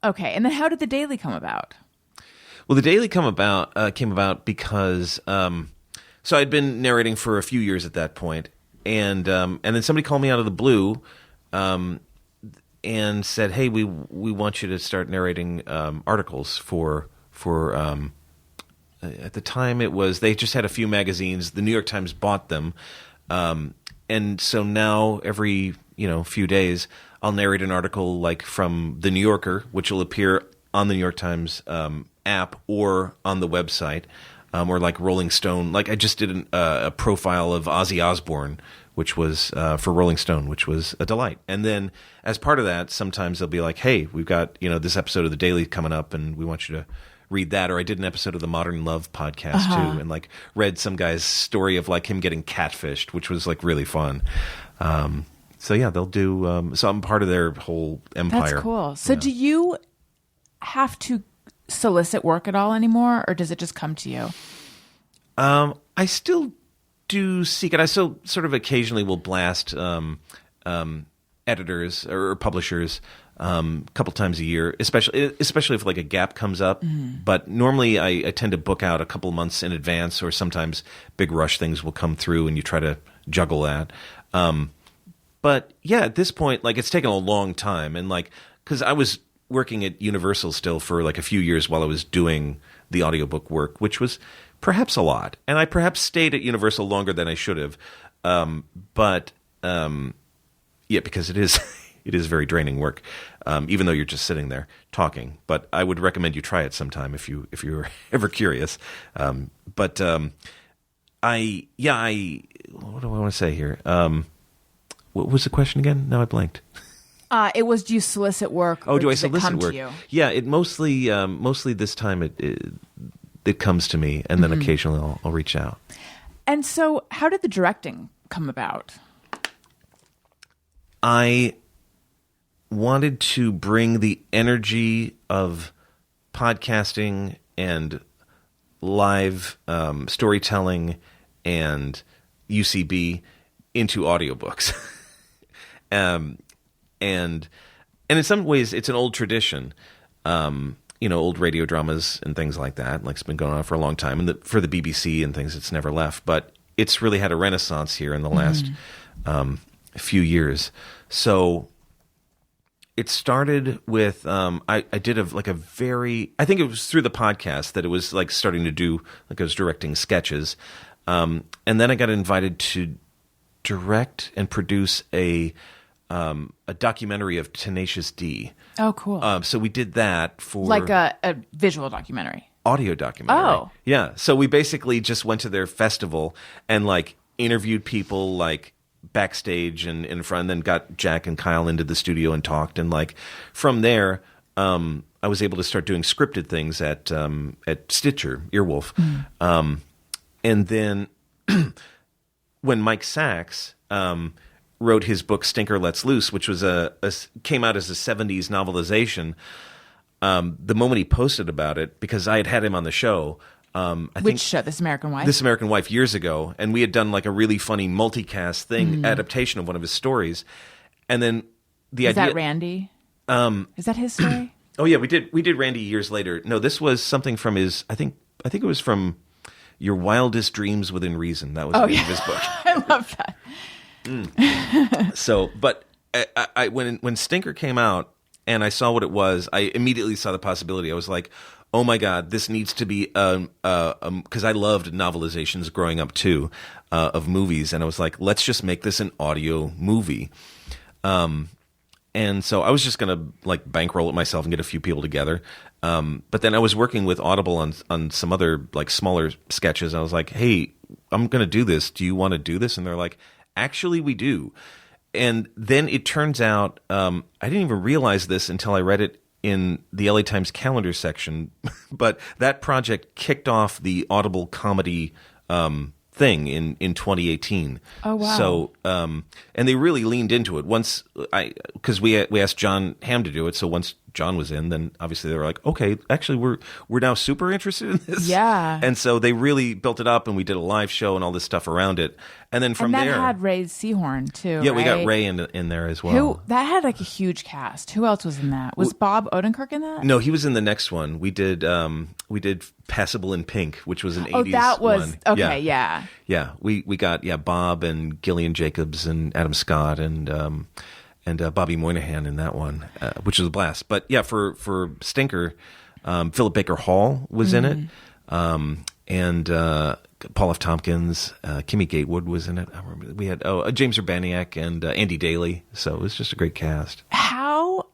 Okay. And then how did the Daily come about? Well, the Daily came about because so I'd been narrating for a few years at that point, and then somebody called me out of the blue, and said, "Hey, we want you to start narrating articles for." At the time, they just had a few magazines. The New York Times bought them, and so now every few days I'll narrate an article like from the New Yorker, which will appear on the New York Times app or on the website, or like Rolling Stone. Like I just did a profile of Ozzy Osbourne, which was for Rolling Stone, which was a delight. And then as part of that, sometimes they'll be like, "Hey, we've got this episode of the Daily coming up, and we want you to read that." Or I did an episode of the Modern Love podcast too, and like read some guy's story of like him getting catfished, which was like really fun. So yeah, they'll do. So I'm part of their whole empire. That's cool. So do you have to solicit work at all anymore, or does it just come to you? I still do seek it. I still sort of occasionally will blast editors or publishers a couple times a year, especially if like a gap comes up. But normally I tend to book out a couple months in advance, or sometimes big rush things will come through and you try to juggle that. But yeah, at this point, like it's taken a long time, and like because I was working at Universal still for like a few years while I was doing the audiobook work, which was perhaps a lot, and I perhaps stayed at Universal longer than I should have. Yeah, because it is very draining work, even though you're just sitting there talking. But I would recommend you try it sometime if you're ever curious. What do I want to say here? What was the question again? Now I blanked. It was, do you solicit work? Oh, or do I does it solicit come work? to you? Yeah, it mostly this time it comes to me, and then occasionally I'll reach out. And so, how did the directing come about? I wanted to bring the energy of podcasting and live storytelling and UCB into audiobooks. And in some ways, it's an old tradition. Old radio dramas and things like that. Like it's been going on for a long time, and for the BBC and things, it's never left. But it's really had a renaissance here in the last few years. So it started with I did I think it was through the podcast that it was like starting to do, like I was directing sketches, and then I got invited to direct and produce a documentary of Tenacious D. Oh, cool. So we did that for like a visual documentary. Audio documentary. Oh. Yeah. So we basically just went to their festival and like interviewed people like backstage and in front, and then got Jack and Kyle into the studio and talked. And like from there, I was able to start doing scripted things at Stitcher, Earwolf. And then when Mike Sachs wrote his book Stinker Lets Loose, which was came out as a 70s novelization, the moment he posted about it, because I had him on the show. Which show? This American Wife? This American Wife years ago, and we had done like a really funny multicast thing, adaptation of one of his stories. And then the idea... Is that Randy? Is that his story? Oh yeah, we did Randy years later. No, this was something from his, I think it was from Your Wildest Dreams Within Reason. That was the name of his book. I love that. So, but I when Stinker came out and I saw what it was, I immediately saw the possibility. I was like, oh my God, this needs to be because I loved novelizations growing up too, of movies, and I was like, let's just make this an audio movie. And so I was just going to like bankroll it myself and get a few people together. But then I was working with Audible on some other like smaller sketches. I was like, hey, I'm going to do this. Do you want to do this? And they're like, actually, we do. And then it turns out I didn't even realize this until I read it in the LA Times calendar section. But that project kicked off the Audible comedy thing in 2018. Oh, wow. So and they really leaned into it once because we asked Jon Hamm to do it. So once Jon was in, then obviously they were like, okay, actually we're now super interested in this. Yeah. And so they really built it up, and we did a live show and all this stuff around it. And then from and that there, had Ray Seahorn too. yeah, we got right? Ray in there as well. That had like a huge cast. Who else was in that? Was Bob Odenkirk in that? No, he was in the next one. We did Passable in Pink, which was an 80s that was one. okay. Yeah. Yeah, we got Bob and Gillian Jacobs and Adam Scott and Bobby Moynihan in that one, which was a blast. But yeah, for Stinker, Philip Baker Hall was in it, and Paul F. Tompkins, Kimmy Gatewood was in it. I remember we had James Urbaniak and Andy Daly. So it was just a great cast. How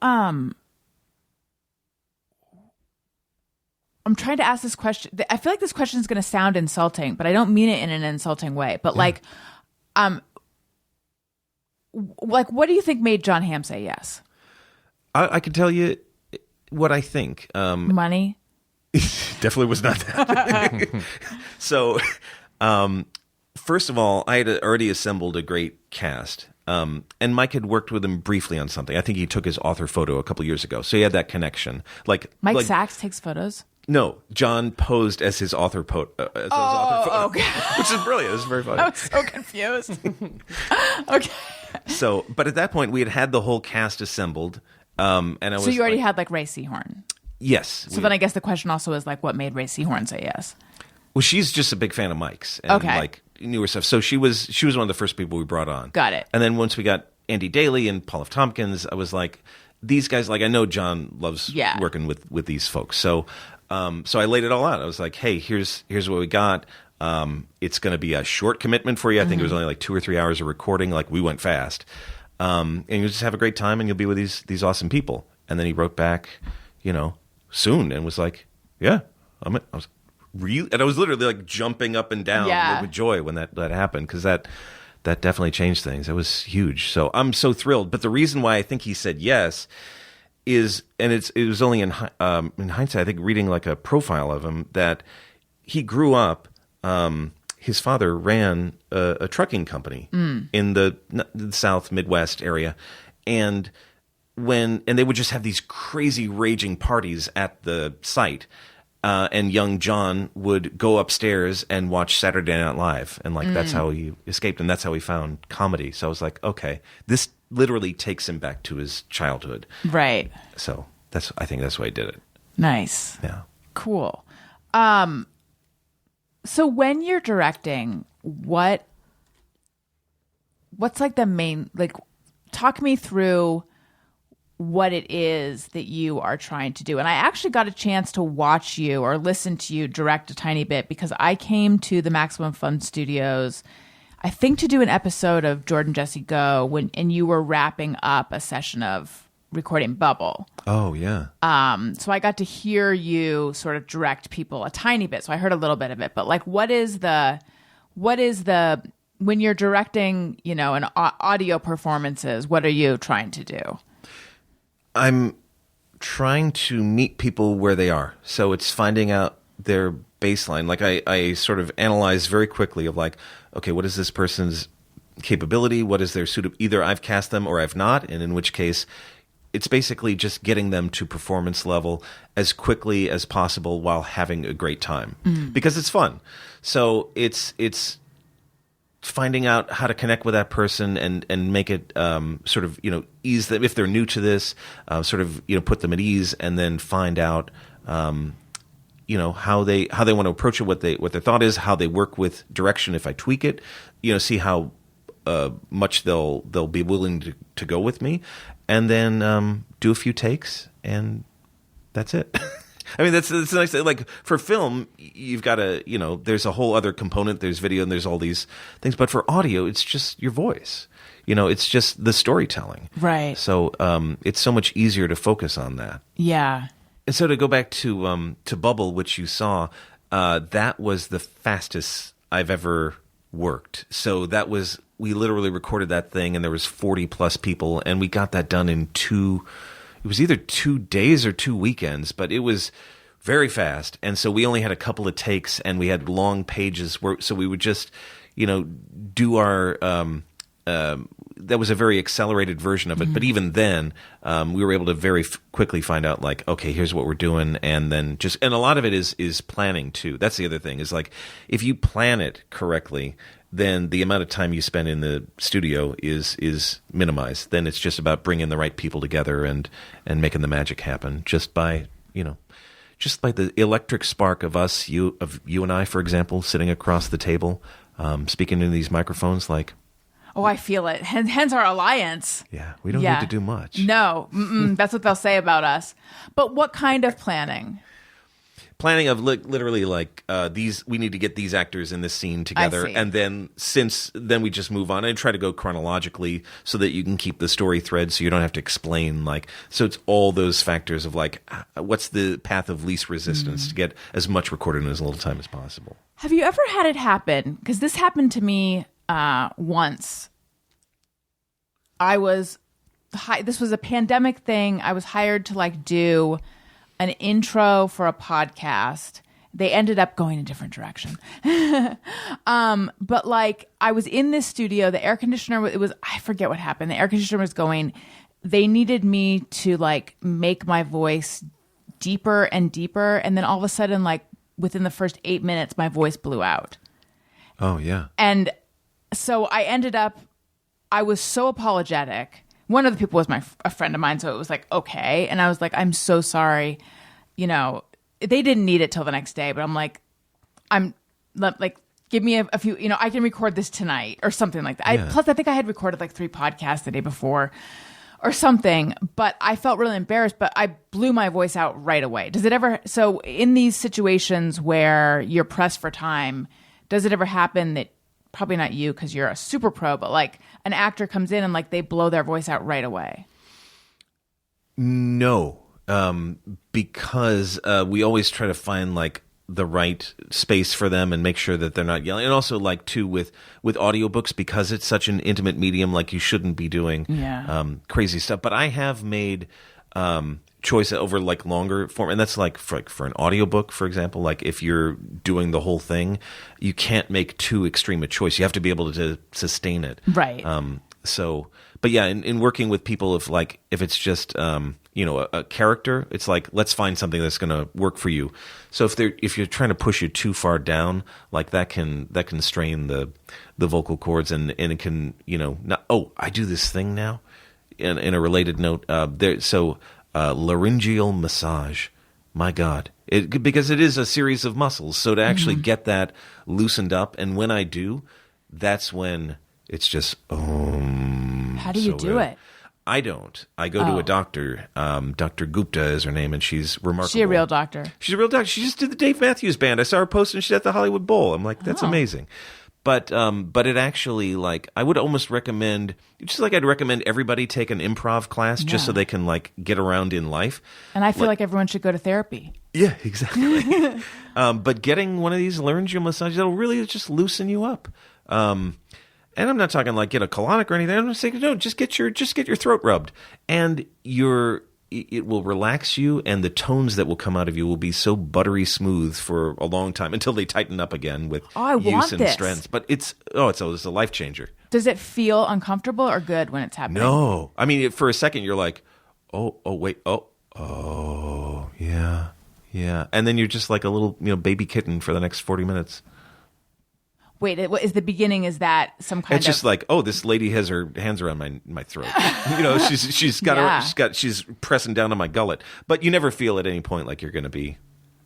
I'm trying to ask this question. I feel like this question is going to sound insulting, but I don't mean it in an insulting way. But like what do you think made Jon Hamm say yes? I can tell you what I think. Money? Definitely was not that. So, first of all, I had already assembled a great cast. And Mike had worked with him briefly on something. I think he took his author photo a couple years ago. So he had that connection. Mike Sachs takes photos? No, Jon posed as his author photo. Okay. Which is brilliant. It was very funny. I was so confused. Okay. So, but at that point, we had the whole cast assembled. And I was So you already had like Ray Seahorn? Yes. So then I guess the question also is like, what made Ray Seahorn say yes? Well, she's just a big fan of Mike's and Okay. like newer stuff. So she was one of the first people we brought on. Got it. And then once we got Andy Daly and Paul F. Tompkins, I was like, these guys, like I know Jon loves working with these folks. So so I laid it all out. I was like, hey, here's what we got. It's going to be a short commitment for you. I think it was only like 2 or 3 hours of recording. Like we went fast. And you'll just have a great time and you'll be with these awesome people. And then he wrote back, soon and was like, yeah, I was really, and I was literally like jumping up and down with joy when that happened. Cause that definitely changed things. That was huge. So I'm so thrilled. But the reason why I think he said yes is, and it was only in hindsight, I think reading like a profile of him, that he grew up, his father ran a trucking company in the South Midwest area. And they would just have these crazy raging parties at the site. And young Jon would go upstairs and watch Saturday Night Live. And like, that's how he escaped. And that's how he found comedy. So I was like, okay, this literally takes him back to his childhood. Right. So I think that's why he did it. Nice. Yeah. Cool. So when you're directing, what's like the main, like, talk me through what it is that you are trying to do. And I actually got a chance to watch you or listen to you direct a tiny bit because I came to the Maximum Fun Studios, I think, to do an episode of Jordan Jesse Go and you were wrapping up a session of recording Bubble. Oh, yeah. So I got to hear you sort of direct people a tiny bit. So I heard a little bit of it, but like, what is the when you're directing, an audio performances, what are you trying to do? I'm trying to meet people where they are. So it's finding out their baseline. Like I sort of analyze very quickly of like, okay, what is this person's capability? What is their either I've cast them or I've not. And in which case it's basically just getting them to performance level as quickly as possible while having a great time because it's fun. So it's finding out how to connect with that person and make it sort of ease them if they're new to this, sort of put them at ease, and then find out how they want to approach it, what their thought is, how they work with direction if I tweak it, see how much they'll be willing to go with me, and then do a few takes, and that's it. I mean, that's the nice thing. Like for film, you've got to, there's a whole other component. There's video and there's all these things. But for audio, it's just your voice. It's just the storytelling. Right. So it's so much easier to focus on that. Yeah. And so to go back to Bubble, which you saw, that was the fastest I've ever worked. So we literally recorded that thing, and there was 40 plus people, and we got that done in it was either 2 days or 2 weekends, but it was very fast. And so we only had a couple of takes, and we had long pages so we would just, do our, that was a very accelerated version of it. But even then, we were able to very quickly find out, like, okay, here's what we're doing. And then and a lot of it is planning too. That's the other thing, is like, if you plan it correctly, then the amount of time you spend in the studio is minimized. Then it's just about bringing the right people together and making the magic happen just by the electric spark of you and I, for example, sitting across the table, speaking into these microphones, like, Oh, I feel it. Hence our alliance. yeah, we don't need to do much. No, that's what they'll say about us. But what kind of planning? Planning of literally like we need to get these actors in this scene together, see. and then then we just move on and try to go chronologically so that you can keep the story thread, so you don't have to explain, like, so it's all those factors of like, what's the path of least resistance to get as much recorded in as little time as possible. Have you ever had it happen? Because this happened to me once. This was a pandemic thing. I was hired to like do an intro for a podcast. They ended up going a different direction. But like, I was in this studio, the air conditioner, I forget what happened. The air conditioner was going. They needed me to like make my voice deeper and deeper. And then all of a sudden, like within the first 8 minutes, my voice blew out. Oh, yeah. And so I was so apologetic. One of the people was a friend of mine, so it was like, okay. And I was like, I'm so sorry. They didn't need it till the next day, but I'm like, give me a few, I can record this tonight or something like that. Yeah. Plus, I think I had recorded like 3 podcasts the day before or something, but I felt really embarrassed, but I blew my voice out right away. So in these situations where you're pressed for time, does it ever happen that, probably not you because you're a super pro, but like an actor comes in and like they blow their voice out right away? No, because we always try to find like the right space for them and make sure that they're not yelling. And also like too with audiobooks, because it's such an intimate medium, like you shouldn't be doing crazy stuff. But I have made choice over like longer form, and that's like for an audiobook, for example, like if you're doing the whole thing, you can't make too extreme a choice. You have to be able to sustain it. Right. But yeah, in working with people, if it's just a character, it's like, let's find something that's going to work for you. So if you're trying to push it too far down, like that can strain the vocal cords, and it can, I do this thing now. In a related note, laryngeal massage, my God, because it is a series of muscles. So to actually get that loosened up, and when I do, that's when it's just How do you do it? I don't. I go to a doctor. Dr. Gupta is her name, and she's remarkable. Is she a real doctor? She's a real doctor. She just did the Dave Matthews Band. I saw her post, and she's at the Hollywood Bowl. I'm like, that's amazing. But it actually, like, I would almost recommend, just like I'd recommend everybody take an improv class just so they can, like, get around in life. And I feel like everyone should go to therapy. Yeah, exactly. But getting one of these laryngeal massages, it'll really just loosen you up. And I'm not talking like get a colonic or anything. I'm just saying, no, just get your throat rubbed, and it will relax you, and the tones that will come out of you will be so buttery smooth for a long time until they tighten up again with use and strength. But it's a life changer. Does it feel uncomfortable or good when it's happening? No, I mean, for a second you're like, oh wait, yeah, and then you're just like a little baby kitten for the next 40 minutes. Wait, is the beginning? Is that some kind of? It's just like, this lady has her hands around my throat. she's pressing down on my gullet. But you never feel at any point like you're going to be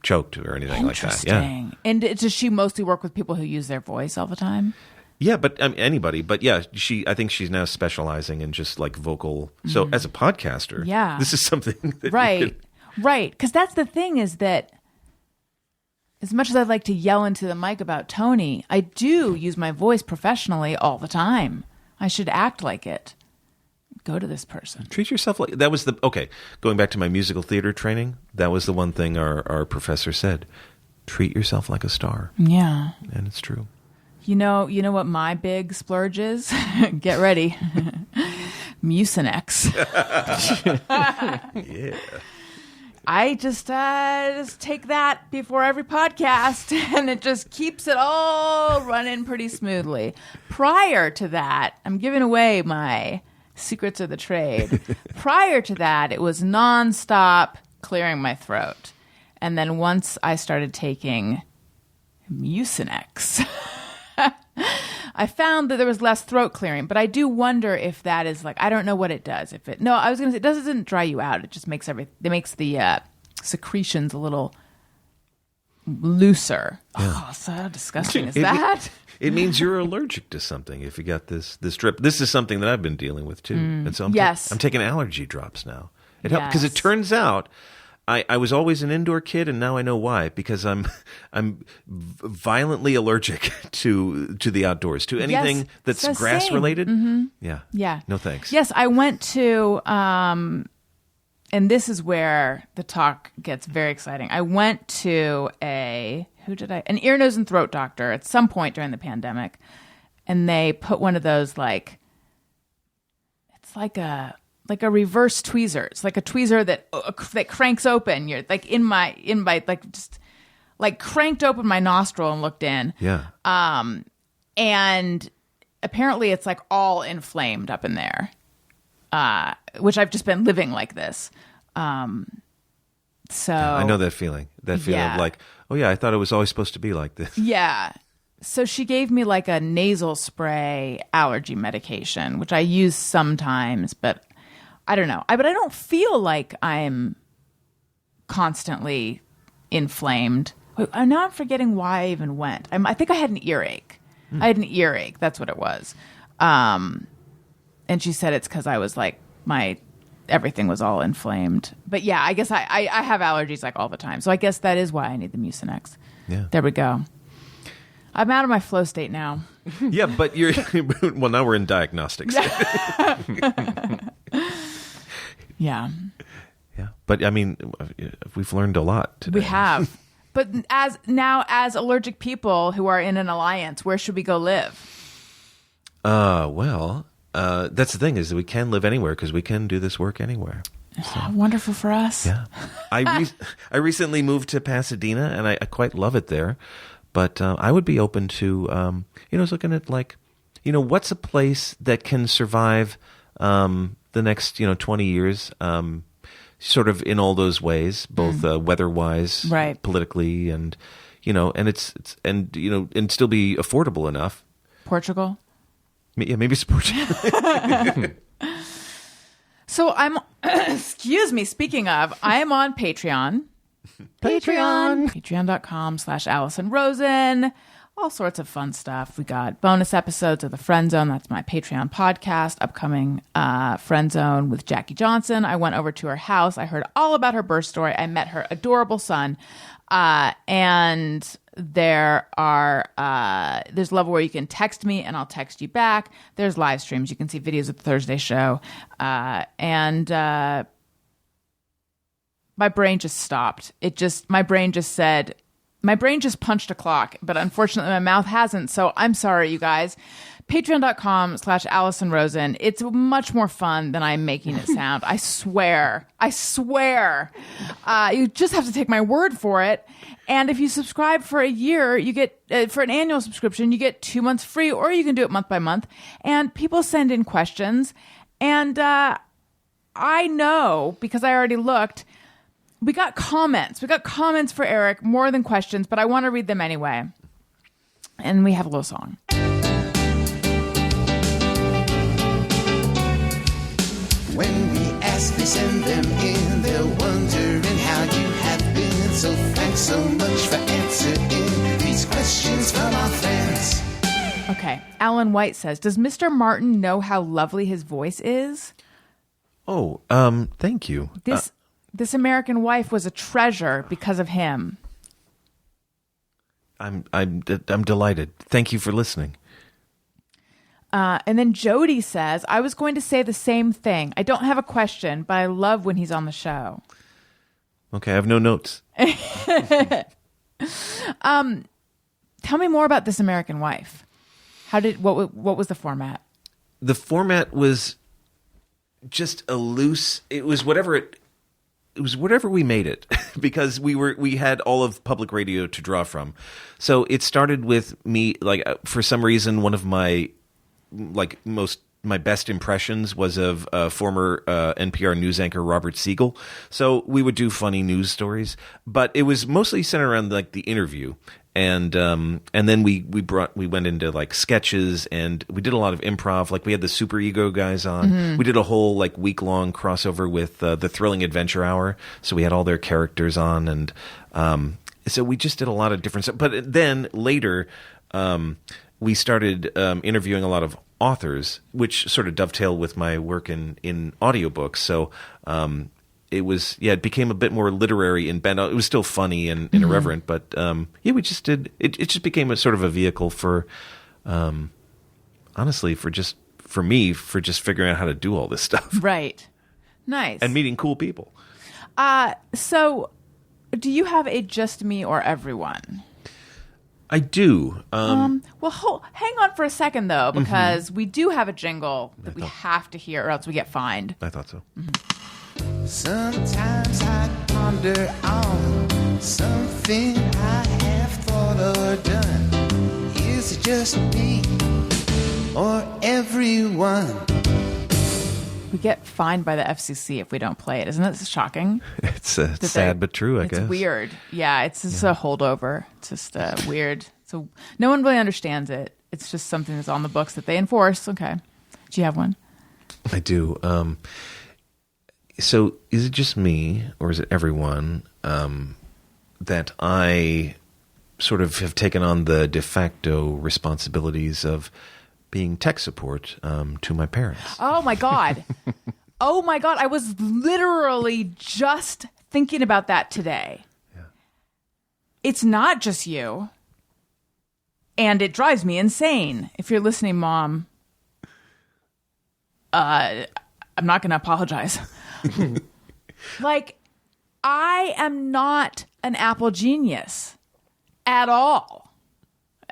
choked or anything like that. Yeah. And does she mostly work with people who use their voice all the time? Yeah, but anybody. But yeah, I think she's now specializing in just like vocal. So as a podcaster, this is something that right. Right. Because that's the thing is that as much as I'd like to yell into the mic about Tony, I do use my voice professionally all the time. I should act like it. Go to this person. Treat yourself like that was the okay. Going back to my musical theater training, that was the one thing our professor said: treat yourself like a star. Yeah, and it's true. You know what my big splurge is? Get ready, Mucinex. Yeah. I just take that before every podcast, and it just keeps it all running pretty smoothly. Prior to that, I'm giving away my secrets of the trade. Prior to that, it was nonstop clearing my throat. And then once I started taking Mucinex, I found that there was less throat clearing. But I do wonder if that is I don't know what it does. I was going to say, it doesn't dry you out. It just makes it makes the secretions a little looser. Yeah. Oh, so disgusting is that? It means you're allergic to something if you got this drip. This is something that I've been dealing with too. And so I'm taking allergy drops now. It helps because it turns out I was always an indoor kid, and now I know why. Because I'm violently allergic to the outdoors, to anything that's grass related. Mm-hmm. Yeah. No thanks. Yes, I went to and this is where the talk gets very exciting. I went to an ear, nose, and throat doctor at some point during the pandemic, and they put one of those it's like a reverse tweezer. It's like a tweezer that cranks open. You're just cranked open my nostril and looked in. Yeah. And apparently it's all inflamed up in there. Which I've just been living like this. So I know that feeling. That feeling of oh yeah, I thought it was always supposed to be like this. Yeah. So she gave me a nasal spray allergy medication, which I use sometimes, but I don't know. But I don't feel like I'm constantly inflamed. Now I'm forgetting why I even went. I think I had an earache. I had an earache. That's what it was. And she said it's because I was everything was all inflamed. But yeah, I guess I have allergies all the time. So I guess that is why I need the Mucinex. Yeah. There we go. I'm out of my flow state now. Yeah, but you're well. Now we're in diagnostics. Yeah. Yeah, but I mean, we've learned a lot today. We have. But as allergic people who are in an alliance, where should we go live? Well, that's the thing is that we can live anywhere because we can do this work anywhere. So. Wonderful for us. Yeah. I recently moved to Pasadena, and I quite love it there. But I would be open to, looking at what's a place that can survive the next, 20 years, sort of in all those ways, both weather-wise, right, politically, and and and still be affordable enough. Portugal. Yeah, maybe it's Portugal. So I'm, excuse me, speaking of, I am on Patreon. Patreon.com/Allison Rosen. All sorts of fun stuff. We got bonus episodes of The Friend Zone. That's my Patreon podcast. Upcoming Friend Zone with Jackie Johnson. I went over to her house. I heard all about her birth story. I met her adorable son. And there's a level where you can text me and I'll text you back. There's live streams. You can see videos of the Thursday show. And my brain just stopped. My brain just punched a clock, but unfortunately my mouth hasn't. So I'm sorry, you guys. Patreon.com/Allison Rosen. It's much more fun than I'm making it sound. I swear. You just have to take my word for it. And if you subscribe for a year, you get, for an annual subscription, you get 2 months free, or you can do it month by month. And people send in questions. And I know, because I already looked, we got comments. We got comments for Eric, more than questions, but I want to read them anyway. And we have a little song. When we ask, they send them in. They're wondering how you have been. So thanks so much for answering these questions from our fans. Okay. Alan White says, does Mr. Martin know how lovely his voice is? Oh, thank you. This American Wife was a treasure because of him. I'm delighted. Thank you for listening. And then Jody says, I was going to say the same thing. I don't have a question, but I love when he's on the show. Okay, I have no notes. Tell me more about This American Wife. What was the format? The format was just a loose. It was whatever we made it because we had all of public radio to draw from. So it started with me, like, for some reason, one of my my best impressions was of former NPR news anchor Robert Siegel. So we would do funny news stories, but it was mostly centered around like the interview. And then we went into like sketches, and we did a lot of improv. Like we had the Super Ego guys on. Mm-hmm. We did a whole like week-long crossover with the Thrilling Adventure Hour. So we had all their characters on, and so we just did a lot of different stuff. But then later, we started interviewing a lot of authors, which sort of dovetailed with my work in audiobooks. So it became a bit more literary in bent. It was still funny and irreverent, but we just did it. It just became a sort of a vehicle for, honestly, for just figuring out how to do all this stuff. Right. Nice. And meeting cool people. So do you have a just me or everyone? I do. Hang on for a second, though, because we do have a jingle that we have to hear or else we get fined. I thought so. Mm-hmm. Sometimes I ponder on something I have thought or done. Is it just me or everyone? We get fined by the FCC if we don't play it. Isn't that shocking? It's sad but true, I guess. It's weird. Yeah, it's just a holdover. It's just weird. So no one really understands it. It's just something that's on the books that they enforce. Okay. Do you have one? I do. So is it just me or is it everyone that I sort of have taken on the de facto responsibilities of being tech support to my parents? Oh, my God. Oh, my God. I was literally just thinking about that today. Yeah. It's not just you. And it drives me insane. If you're listening, Mom, I'm not going to apologize. Like, I am not an Apple genius at all.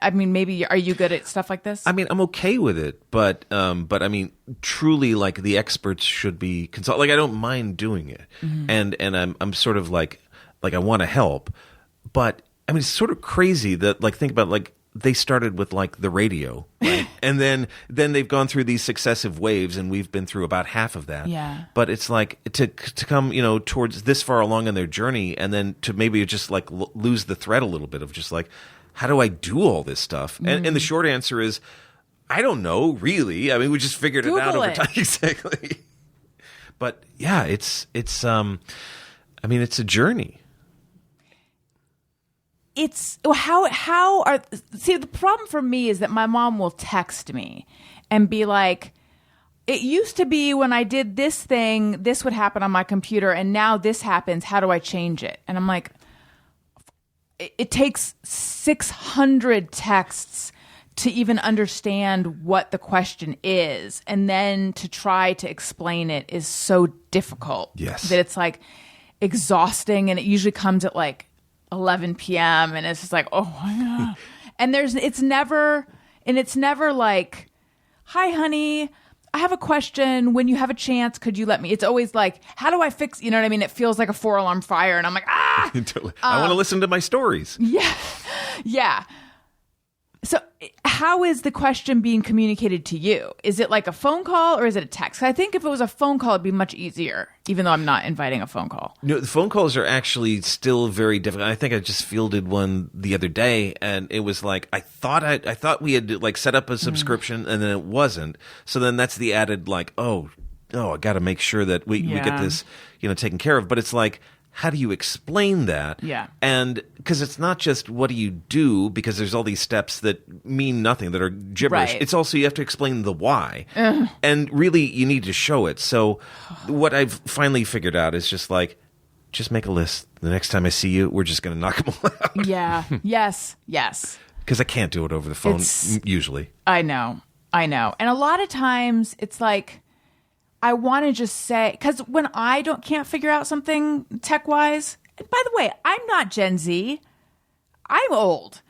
I mean, maybe are you good at stuff like this? I mean, I'm okay with it, but I mean, truly, like the experts should be consult. Like, I don't mind doing it, and I'm sort of like I want to help, but I mean, it's sort of crazy that like think about like they started with like the radio, right? And then they've gone through these successive waves, and we've been through about half of that. Yeah. But it's like to come, towards this far along in their journey, and then to maybe just like lose the thread a little bit of just like, how do I do all this stuff? And the short answer is, I don't know, really. I mean, we just figured it out over time. Exactly. But yeah, it's a journey. It's the problem for me is that my mom will text me and be like, it used to be when I did this thing, this would happen on my computer, and now this happens. How do I change it? And I'm like, it takes 600 texts to even understand what the question is. And then to try to explain it is so difficult. Yes. That it's like exhausting. And it usually comes at like 11 p.m. And it's just like, oh my God. And it's never like, hi, honey, I have a question. When you have a chance, could you let me? It's always like, how do I fix? You know what I mean? It feels like a 4-alarm fire, and I'm like, ah. I want to listen to my stories. Yeah, yeah. So, how is the question being communicated to you? Is it like a phone call or is it a text? I think if it was a phone call, it'd be much easier, even though I'm not inviting a phone call. No, the phone calls are actually still very difficult. I think I just fielded one the other day, and it was like I thought we had like set up a subscription, and then it wasn't. So then that's the added like, oh, I got to make sure that we get this taken care of. But it's like, how do you explain that? Yeah. And because it's not just what do you do, because there's all these steps that mean nothing, that are gibberish. Right. It's also you have to explain the why. And really, you need to show it. So what I've finally figured out is just like, just make a list. The next time I see you, we're just going to knock them all out. Yeah. Yes. Because I can't do it over the phone usually. I know. And a lot of times it's like, I want to just say, because when I can't figure out something tech-wise, and by the way, I'm not Gen Z. I'm old.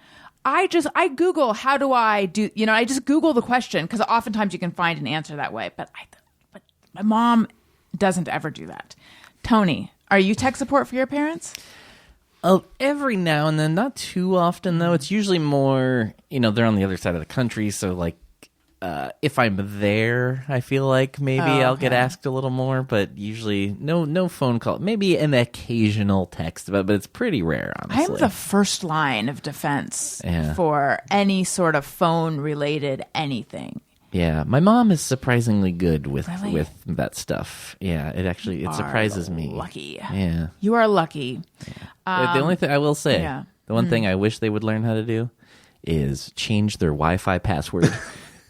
I Google, how do I do, I just Google the question, because oftentimes you can find an answer that way. But my mom doesn't ever do that. Tony, are you tech support for your parents? Every now and then, not too often though. It's usually more, they're on the other side of the country, so like if I'm there, I feel like maybe I'll get asked a little more, but usually no phone call. Maybe an occasional text, but it's pretty rare, honestly. I'm the first line of defense for any sort of phone-related anything. Yeah, my mom is surprisingly good with that stuff. Yeah, it surprises me. Lucky. Yeah. You are lucky. Yeah. The only thing I will say, the one thing I wish they would learn how to do is change their Wi-Fi password.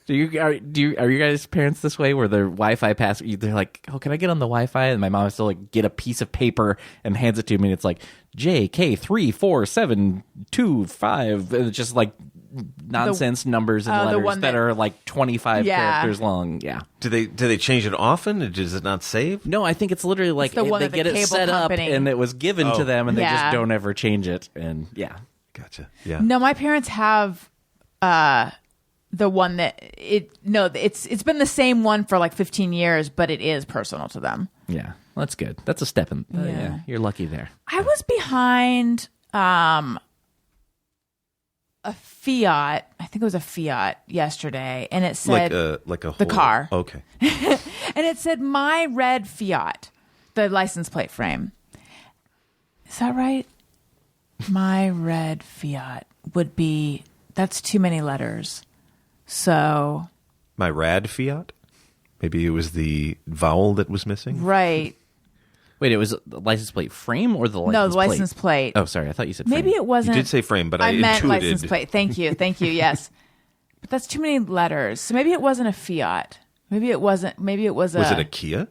Are you guys parents this way where their Wi-Fi password, they're like, oh, can I get on the Wi-Fi? And my mom has to like get a piece of paper and hands it to me, and it's like JK34725. It's just like nonsense numbers and letters that are like 25 characters long. Yeah. Do they change it often? Does it not save? No, I think it's literally like the they get it set company. up and it was given to them, and they just don't ever change it. And Gotcha. Yeah. No, my parents have the one that it's been the same one for like 15 years, but it is personal to them. Yeah, well, that's good. That's a step in. Yeah, you're lucky there. I was behind a Fiat. I think it was a Fiat yesterday, and it said the car. Okay. And it said my red Fiat, the license plate frame. Is that right? My red Fiat would be. That's too many letters. So, my rad Fiat? Maybe it was the vowel that was missing? Right. Wait, it was the license plate frame or the license plate? No, the license plate. Oh, sorry. I thought you said frame. Maybe it wasn't. You did say frame, but I meant intuited. license plate. Thank you. Yes. But that's too many letters. So maybe it wasn't a Fiat. Maybe it wasn't. Maybe it was Was it a Kia?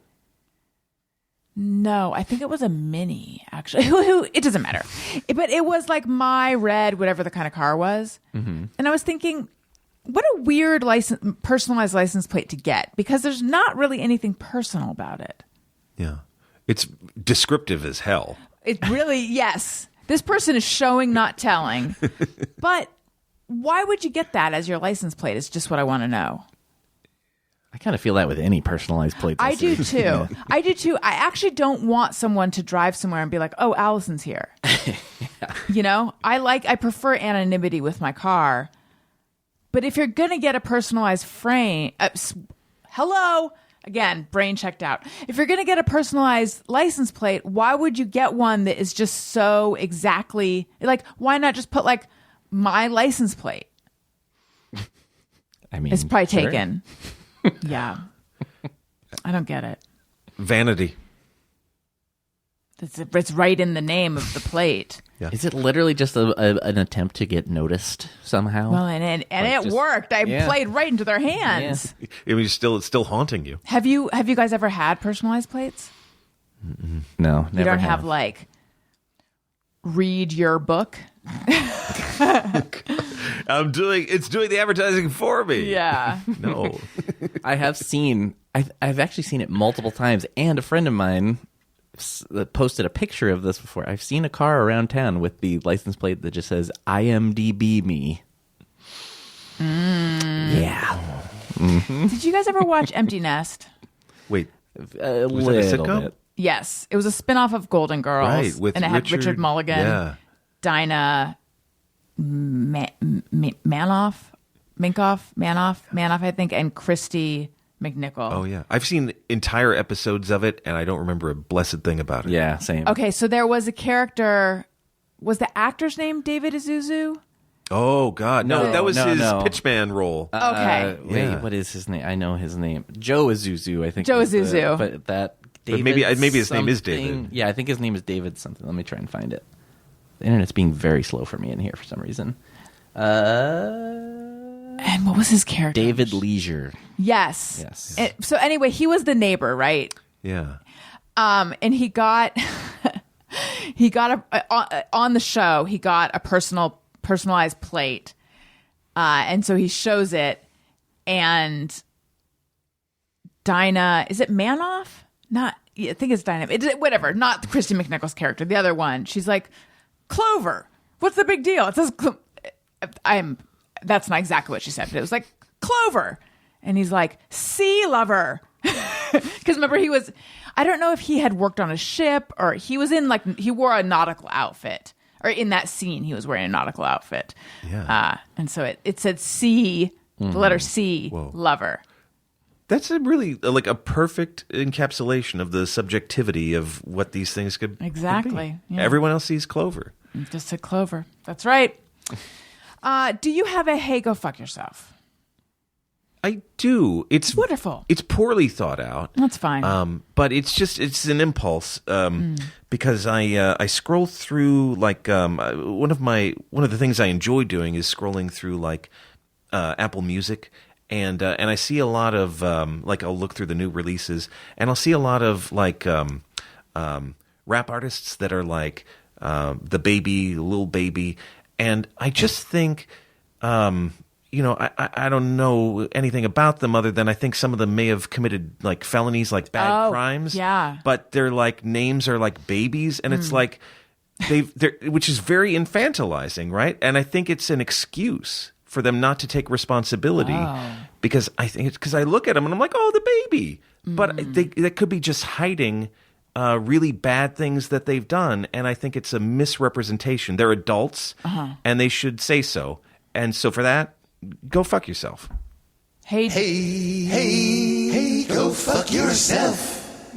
No, I think it was a Mini, actually. It doesn't matter. But it was like my red, whatever the kind of car was. Mm-hmm. And I was thinking, what a weird personalized license plate to get, because there's not really anything personal about it. Yeah. It's descriptive as hell. It really, yes. This person is showing, not telling. But why would you get that as your license plate is just what I want to know. I kind of feel that with any personalized plates. I do too. Yeah. I do too. I actually don't want someone to drive somewhere and be like, oh, Allison's here. Yeah. I prefer anonymity with my car. But if you're going to get a personalized frame, hello, again, brain checked out. If you're going to get a personalized license plate, why would you get one that is just so exactly, like, why not just put like my license plate? I mean, it's probably taken. Yeah. I don't get it. Vanity. It's right in the name of the plate. Yeah. Is it literally just an attempt to get noticed somehow? Well, and it worked. I played right into their hands. Yeah. I mean, it's still haunting you. Have you guys ever had personalized plates? No, never. You don't have like read your book. It's doing the advertising for me. Yeah. No. I've actually seen it multiple times, and a friend of mine posted a picture of this before. I've seen a car around town with the license plate that just says IMDb me. Yeah. Mm-hmm. Did you guys ever watch Empty Nest? Wait. A was it a little sitcom? bit. Yes. It was a spinoff of Golden Girls. Right. With and it had Richard Mulligan, yeah. Dinah Manoff, I think, and Christy McNichol. Oh, yeah. I've seen entire episodes of it, and I don't remember a blessed thing about it. Yeah, same. Okay, so there was a character. Was the actor's name David Isuzu? Oh, God. No, that was his no. pitchman role. Okay. Wait, what is his name? I know his name. Joe Isuzu, I think. Joe Isuzu. But that David But maybe his name is something- David. Yeah, I think his name is David something. Let me try and find it. The internet's being very slow for me in here for some reason. And what was his character? David Leisure. Yes. Yes. So anyway, he was the neighbor, right? Yeah. And he got he got on the show. He got a personalized plate, and so he shows it. And Dinah, is it Manoff? Not, I think it's Dinah. Whatever, not Christy McNichol's character. The other one. She's like, Clover. What's the big deal? It says, that's not exactly what she said, but it was like Clover, and he's like, sea lover. Because remember, I don't know if he had worked on a ship or he was he wore a nautical outfit, or in that scene he was wearing a nautical outfit. Yeah. And so it said C, the letter C, lover. That's a really like a perfect encapsulation of the subjectivity of what these things could Exactly. be. Yeah. Everyone else sees Clover. Just said Clover. That's right. Do you have a hey, go fuck yourself? I do. It's wonderful. It's poorly thought out. That's fine. But it's an impulse because I scroll through like one of the things I enjoy doing is scrolling through like Apple Music, and I see a lot of like I'll look through the new releases, and I'll see a lot of like rap artists that are like the baby, Lil Baby, and I just think. I don't know anything about them other than I think some of them may have committed like felonies, like bad crimes. Yeah. But their like names are like babies, and it's like they're which is very infantilizing, right? And I think it's an excuse for them not to take responsibility because I think it's because I look at them and I'm like, oh, the baby. But they could be just hiding really bad things that they've done, and I think it's a misrepresentation. They're adults, and they should say so. And so for that. Go fuck yourself. Hey, go fuck yourself.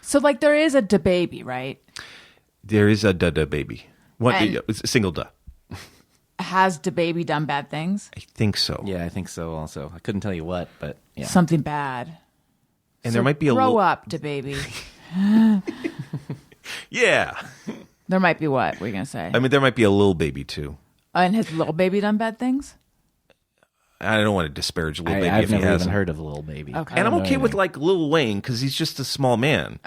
So, like, there is a da baby, right? There is a da baby. What? And It's a single da. Has da baby done bad things? I think so. Yeah, I think so also. I couldn't tell you what, but yeah. Something bad. And So there might be a grow up, da baby. Yeah. There might be what? What are you going to say? I mean, there might be a little baby too. And has little baby done bad things? I don't want to disparage Lil Baby I've if he never even hasn't. heard of Lil Baby. Okay. And I'm okay with like Lil Wayne because he's just a small man.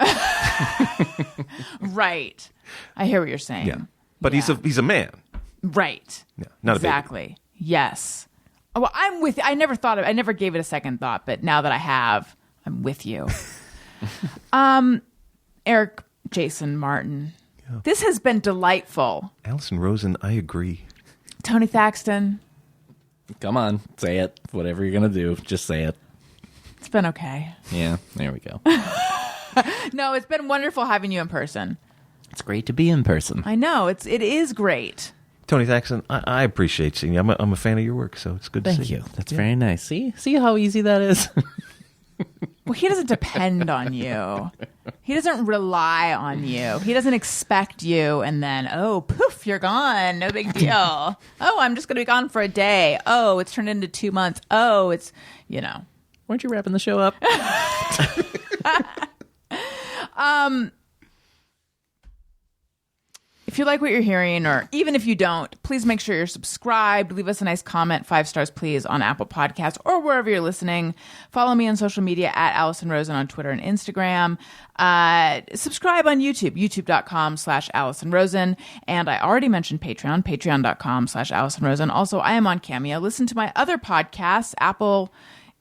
Right. I hear what you're saying. Yeah. But he's a man. Right. Yeah, not a baby. Exactly. Yes. Well, I'm with you. I never gave it a second thought, but now that I have, I'm with you. Eric Jason Martin. Yeah. This has been delightful. Allison Rosen, I agree. Tony Thaxton. Come on, say it. Whatever you're going to do, just say it. It's been okay. Yeah, there we go. No, it's been wonderful having you in person. It's great to be in person. I know. It is great. Tony Thaxton, I appreciate seeing you. I'm a fan of your work, so it's good to see Thank you. you. That's very nice. See how easy that is? Well, he doesn't depend on you. He doesn't rely on you. He doesn't expect you and then, oh, poof, you're gone. No big deal. Oh, I'm just going to be gone for a day. Oh, it's turned into 2 months. Oh, it's, Weren't you wrapping the show up? If you like what you're hearing, or even if you don't, please make sure you're subscribed. Leave us a nice comment, 5 stars, please, on Apple Podcasts or wherever you're listening. Follow me on social media at Allison Rosen on Twitter and Instagram. Subscribe on YouTube, youtube.com/Allison Rosen. And I already mentioned Patreon, patreon.com/Allison Rosen. Also, I am on Cameo. Listen to my other podcasts. Apple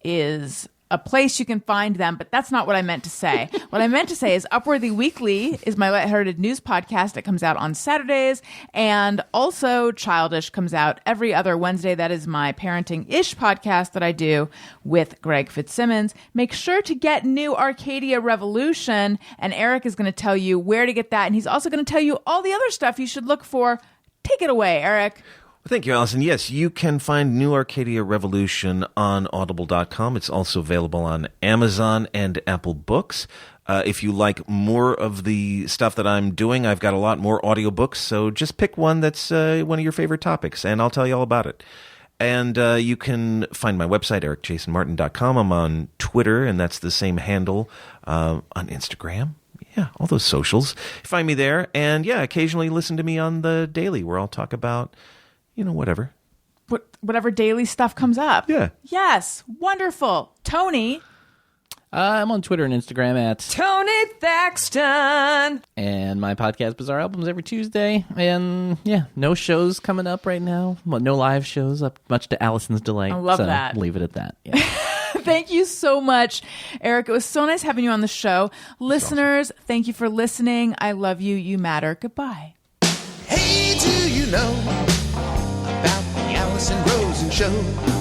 is a place you can find them, but that's not what I meant to say. What I meant to say is Upworthy Weekly is my lighthearted news podcast that comes out on Saturdays, and also Childish comes out every other Wednesday. That is my parenting-ish podcast that I do with Greg Fitzsimmons. Make sure to get New Arcadia Revolution, and Eric is going to tell you where to get that, and he's also going to tell you all the other stuff you should look for. Take it away, Eric. Well, thank you, Allison. Yes, you can find New Arcadia Revolution on Audible.com. It's also available on Amazon and Apple Books. If you like more of the stuff that I'm doing, I've got a lot more audiobooks, so just pick one that's one of your favorite topics, and I'll tell you all about it. And you can find my website, ericjasonmartin.com. I'm on Twitter, and that's the same handle. On Instagram. Yeah, all those socials. Find me there, and yeah, occasionally listen to me on the Daily, where I'll talk about whatever. Whatever daily stuff comes up. Yeah. Yes. Wonderful. Tony. I'm on Twitter and Instagram at Tony Thaxton. and my podcast Bizarre Albums every Tuesday. And yeah, no shows coming up right now. Well, no live shows up, much to Allison's delight. I love so that. Leave it at that. Yeah. Thank you so much, Eric. It was so nice having you on the show. Listeners, thank you for listening. I love you. You matter. Goodbye. Hey, do you know about the Allison Rosen show?